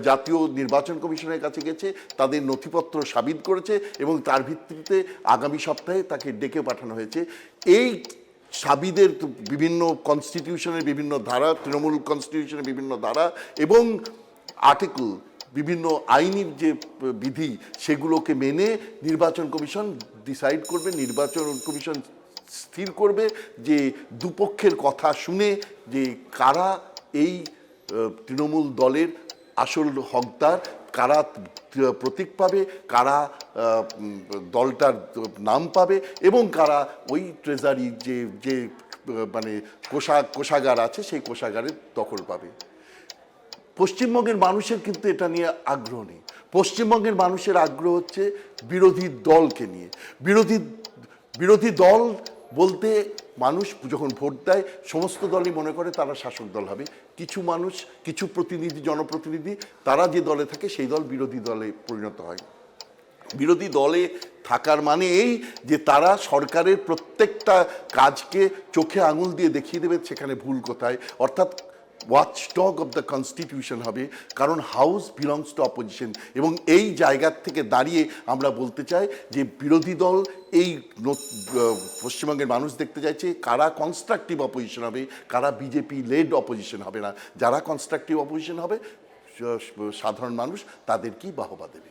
D: জাতীয় নির্বাচন কমিশনের কাছে গেছে, তাদের নথিপত্র সাবিত করেছে এবং তার ভিত্তিতে আগামী সপ্তাহে তাকে ডেকে পাঠানো হয়েছে। এই সাবিদের বিভিন্ন কনস্টিটিউশনের বিভিন্ন ধারা, তৃণমূল কনস্টিটিউশনের বিভিন্ন ধারা এবং আর্টিকেল, বিভিন্ন আইনি যে বিধি, সেগুলোকে মেনে নির্বাচন কমিশন ডিসাইড করবে, নির্বাচন কমিশন স্থির করবে যে দুপক্ষের কথা শুনে যে কারা এই তৃণমূল দলের আসল হকদার, কারা প্রতীক পাবে, কারা দলটার নাম পাবে এবং কারা ওই ট্রেজারি যে মানে কোষাগার আছে সেই কোষাগারের দখল পাবে। পশ্চিমবঙ্গের মানুষের কিন্তু এটা নিয়ে আগ্রহ নেই। পশ্চিমবঙ্গের মানুষের আগ্রহ হচ্ছে বিরোধী দলকে নিয়ে। বিরোধী দল বলতে মানুষ যখন ভোট দেয়, সমস্ত দলই মনে করে তারা শাসক দল হবে। কিছু মানুষ, কিছু জনপ্রতিনিধি, তারা যে দলে থাকে সেই দল বিরোধী দলে পরিণত হয়। বিরোধী দলে থাকার মানে এই যে তারা সরকারের প্রত্যেকটা কাজকে চোখে আঙুল দিয়ে দেখিয়ে দেবে সেখানে ভুল কোথায়, অর্থাৎ ওয়াচডগ অফ দ্য কনস্টিটিউশন হবে, কারণ হাউস বিলংস টু অপোজিশন। এবং এই জায়গার থেকে দাঁড়িয়ে আমরা বলতে চাই যে বিরোধী দল, এই পশ্চিমবঙ্গের মানুষ দেখতে চাইছে কারা কনস্ট্রাকটিভ অপোজিশন হবে, কারা বিজেপি লেড অপোজিশন হবে না। যারা কনস্ট্রাকটিভ অপোজিশন হবে, সাধারণ মানুষ তাদেরকেই বাহবা দেবে।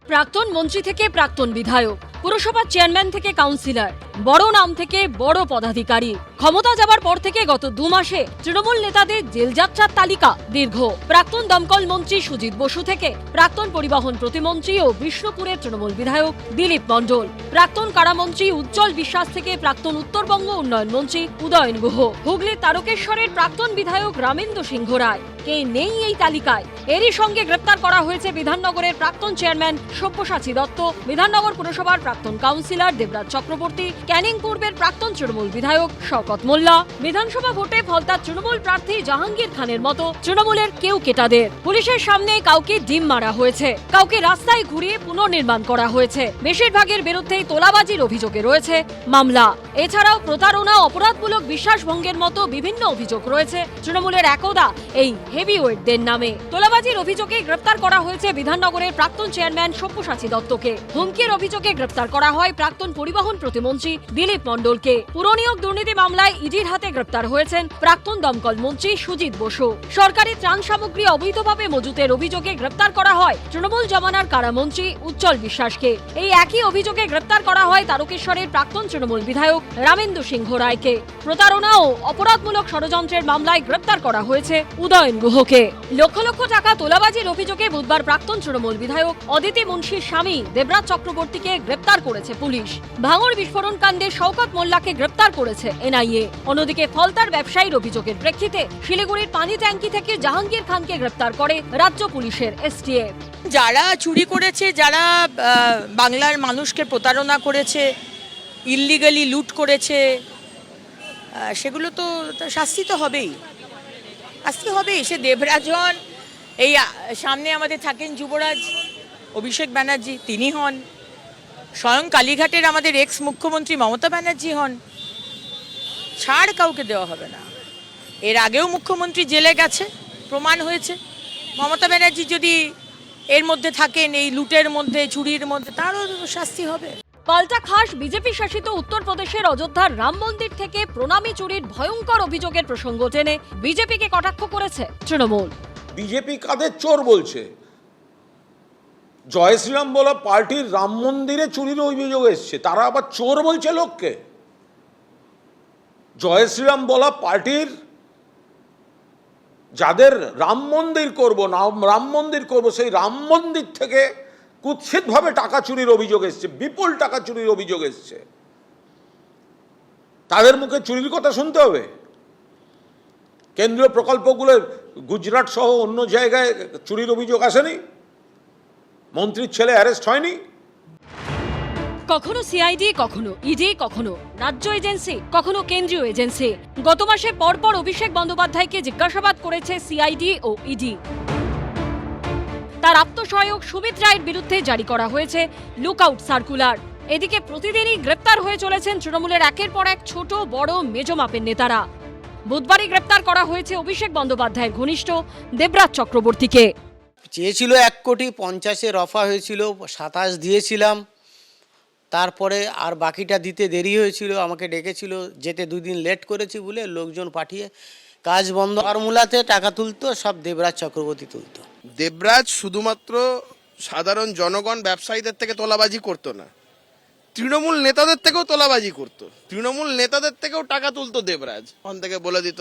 G: প্রাক্তন মন্ত্রী থেকে প্রাক্তন বিধায়ক, পুরসভার চেয়ারম্যান থেকে কাউন্সিলর, বড় নাম থেকে বড় পদাধিকারী, ক্ষমতা যাবার পর থেকে গত 2 মাসে তৃণমূল নেতাদের জেলযাত্রার তালিকা দীর্ঘ। প্রাক্তন দমকল মন্ত্রী সুজিত বসু থেকে প্রাক্তন পরিবহন প্রতিমন্ত্রী ও বিষ্ণুপুরের তৃণমূল বিধায়ক দিলীপ মণ্ডল, প্রাক্তন কারামন্ত্রী উজ্জ্বল বিশ্বাস থেকে প্রাক্তন উত্তরবঙ্গ উন্নয়ন মন্ত্রী উদয়ন গুহ, হুগলির তারকেশ্বরের প্রাক্তন বিধায়ক রামেন্দ্র সিংহ রায়। কে নেই এই তালিকায়? এরই সঙ্গে গ্রেপ্তার করা হয়েছে বিধাননগরের প্রাক্তন চেয়ারম্যান সব্যসাচী দত্ত, বিধাননগর পুরসভার প্রাক্তন কাউন্সিলর দেবরাজ চক্রবর্তী, ক্যানিং পূর্বের প্রাক্তন তৃণমূল বিধায়ক শওকত মোল্লা। বিধানসভা ভোটে ফলতার তৃণমূল প্রার্থী জাহাঙ্গীর খানের মতো তৃণমূলের কেউ কেটাদের পুলিশের সামনে কাউকে ডিম মারা হয়েছে, কাউকে রাস্তায় ঘুরিয়ে পুনর্নির্মাণ করা হয়েছে। বেশিরভাগের বিরুদ্ধেই তোলাবাজির অভিযোগে রয়েছে মামলা। এছাড়াও প্রতারণা, অপরাধমূলক বিশ্বাসভঙ্গের মতো বিভিন্ন অভিযোগ রয়েছে তৃণমূলের একদা এই হেভিওয়েটদের নামে। তোলাবাজির অভিযোগে গ্রেপ্তার করা হয়েছে বিধাননগরের প্রাক্তন চেয়ারম্যান সব্যসাচী দত্তকে। হুমকির অভিযোগে গ্রেপ্তার করা হয় প্রাক্তন পরিবহন প্রতিমন্ত্রী দিলীপ মণ্ডলকে। পুরনিয়োগ দুর্নীতি মামলায় ইডির হাতে গ্রেপ্তার হয়েছেন প্রাক্তন দমকল মন্ত্রী সুজিত বসু। সরকারি ত্রাণ সামগ্রী অবৈধভাবে মজুতের অভিযোগে গ্রেপ্তার করা হয় তৃণমূল জমানার কারামন্ত্রী উজ্জ্বল বিশ্বাসকে। এই একই অভিযোগে গ্রেপ্তার করা হয় তারকেশ্বরের প্রাক্তন তৃণমূল বিধায়ক রামেন্দু সিংহ রায়কে। প্রতারণা ও অপরাধমূলক ষড়যন্ত্রের মামলায় গ্রেপ্তার করা হয়েছে উদয়ন গুহকে। লক্ষ লক্ষ টাকা তোলাবাজির অভিযোগে বুধবার প্রাক্তন তৃণমূল বিধায়ক অদিতি মুন্সির স্বামী দেবরাজ চক্রবর্তীকে গ্রেপ্তার করেছে পুলিশ। ভাঙড় বিস্ফোরণ কাণ্ডে শওকত মোল্লাকে গ্রেপ্তার করেছে এনআইএ। অন্যদিকে ফলতার ব্যবসায়ীর অভিযোগের প্রেক্ষিতে শিলিগুড়ির পানি ট্যাঙ্কি থেকে জাহাঙ্গীর খানকে গ্রেপ্তার করে রাজ্য পুলিশের এসটিএফ।
Q: যারা চুরি করেছে, যারা বাংলার মানুষকে প্রতারণা করেছে, ইল্লিগালি লুট করেছে, সেগুলো তো শাস্তি তো হবেই, শাস্তি হবেই। সে দেবরাজ হন, এই সামনে আমাদের থাকেন যুবরাজ অভিষেক ব্যানার্জি, তিনি হন, স্বয়ং কালীঘাটের আমাদের এক্স মুখ্যমন্ত্রী মমতা ব্যানার্জি হন, ছাড় কাউকে দেওয়া হবে না। এর আগেও মুখ্যমন্ত্রী জেলে গেছে, প্রমাণ হয়েছে। মমতা ব্যানার্জি যদি এর মধ্যে থাকেন, এই লুটের মধ্যে, চুরির মধ্যে, তারও শাস্তি হবে।
G: পাল্টা খাস বিজেপি শাসিত উত্তরপ্রদেশের অযোধ্যার রাম মন্দির থেকে প্রণামী চুরির ভয়ঙ্কর অভিযোগের প্রসঙ্গ টেনে বিজেপিকে কটাক্ষ করেছে তৃণমূল।
P: বিজেপি কাদের চোর বলছে? জয় শ্রীরাম বলা পার্টির রাম মন্দিরে চুরির অভিযোগ এসছে, তারা আবার চোর বলছে লোককে? জয় শ্রীরাম বলা পার্টির যাদের রাম মন্দির করবো না, রাম মন্দির করবো, সেই রাম মন্দির থেকে কুৎসিতভাবে টাকা চুরির অভিযোগ এসছে, বিপুল টাকা চুরির অভিযোগ এসছে। তাদের মুখে চুরির কথা শুনতে হবে? কেন্দ্রীয় প্রকল্পগুলো গুজরাট সহ অন্য জায়গায় চুরির অভিযোগ আসেনি? মন্ত্রীর ছেলে অ্যারেস্ট হয়নি?
G: কখনো সিআইডি, কখনো ইডি, কখনো রাজ্য এজেন্সি, কখনো কেন্দ্রীয় এজেন্সি। গত মাসে পরপর অভিষেক বন্দ্যোপাধ্যায়কে জিজ্ঞাসাবাদ করেছে সিআইডি ও ইডি। তার আত্মসহায়ক সুমিত রায়ের বিরুদ্ধে জারি করা হয়েছে লুকআউট সার্কুলার। এদিকে প্রতিদিনই গ্রেপ্তার হয়ে চলেছেন তৃণমূলের একের পর এক ছোট বড় মেজো মাপের নেতারা। বুধবারই গ্রেপ্তার করা হয়েছে অভিষেক বন্দ্যোপাধ্যায়ের ঘনিষ্ঠ দেবরাজ চক্রবর্তীকে।
I: চেয়েছিল 1,50,00,000 রফা হয়েছিল, 27 দিয়েছিলাম। তারপরে আর বাকিটা দিতে দেরি হয়েছিল, আমাকে ডেকেছিল, যেতে 2 দিন লেট করেছি বলে লোকজন পাঠিয়ে কাজ বন্ধ। ফর্মুলাতে টাকা তুলতো, সব দেবরাজ চক্রবর্তী তুলতো।
H: দেবরাজ শুধুমাত্র সাধারণ জনগণ ব্যবসায়ীদের থেকে তোলাবাজি করতো না, তৃণমূল নেতাদের থেকেও তোলাবাজি করতো। তৃণমূল নেতাদের থেকেও টাকা তুলতো দেবরাজ। ওখান থেকে বলে দিত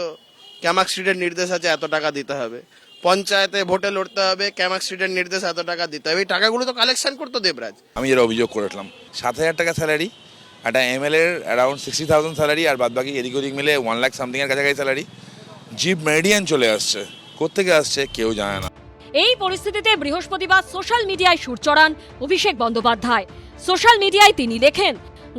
H: ক্যামাক স্ট্রিটের নির্দেশ আছে, এত টাকা দিতে হবে, পঞ্চায়েতে ভোটে লড়তে হবে, ক্যামাক স্ট্রিটের নির্দেশ এত টাকা দিতে হবে। এই টাকাগুলো তো কালেকশন করতো দেবরাজ।
L: আমি যেটা অভিযোগ করেছিলাম, 7,000 টাকা স্যালারি, একটা এমএলএ এর অ্যারাউন্ড 60,000 স্যালারি, আর বাদ বাকি এদিক ওদিক মিলে 1 লাখ সামথিং এর কাছাকাছি স্যালারি। জিপ মেরিডিয়ান চলে আসছে, কোত্থেকে আসছে কেউ জানে না।
G: এই পরিস্থিতিতে বৃহস্পতিবার সোশ্যাল মিডিয়ায় সুর চড়ান অভিষেক বন্দ্যোপাধ্যায়। সোশ্যাল মিডিয়ায় তিনি লেখেন,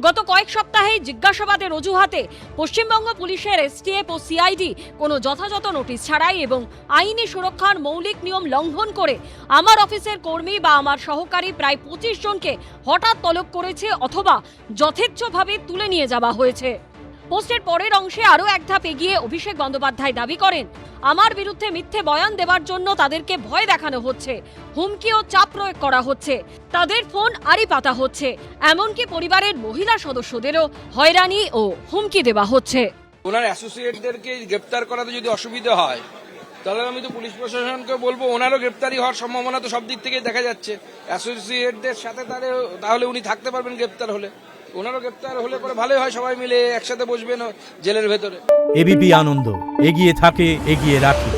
G: গত কয়েক সপ্তাহেই জিজ্ঞাসাবাদের অজুহাতে পশ্চিমবঙ্গ পুলিশের এসটিএফ ও সিআইডি কোনো যথাযথ নোটিশ ছাড়াই এবং আইনি সুরক্ষার মৌলিক নিয়ম লঙ্ঘন করে আমার অফিসের কর্মী বা আমার সহকারী প্রায় 25 জনকে হঠাৎ তলব করেছে অথবা যথেচ্ছভাবে তুলে নিয়ে যাওয়া হয়েছে। পোস্টের পরের অংশে আরও এক ধাপ এগিয়ে অভিষেক বন্দ্যোপাধ্যায় দাবি করেন, আমার বিরুদ্ধে মিথ্যে বয়ান দেওয়ার জন্য তাদেরকে ভয় দেখানো হচ্ছে, হুমকি ও চাপ প্রয়োগ করা হচ্ছে, তাদের ফোন আড়ি পাতা হচ্ছে, এমনকি পরিবারের মহিলা সদস্যদেরও হয়রানি ও হুমকি দেওয়া হচ্ছে।
K: ওনার অ্যাসোসিয়েটদেরকে গ্রেপ্তার করাতে যদি অসুবিধা হয়, তাহলে আমি তো পুলিশ প্রশাসনকে বলবো ওনারও গ্রেপ্তারি হওয়ার সম্ভাবনা তো সব দিক থেকে দেখা যাচ্ছে। অ্যাসোসিয়েটদের সাথে তাহলে উনি থাকতে পারবেন গ্রেপ্তার হলে, ওনারও গ্রেপ্তার হলে পরে ভালোই হয়, সবাই মিলে একসাথে বসবেন জেলের ভেতরে।
M: এবিপি আনন্দ এগিয়ে থাকে, এগিয়ে রাখে।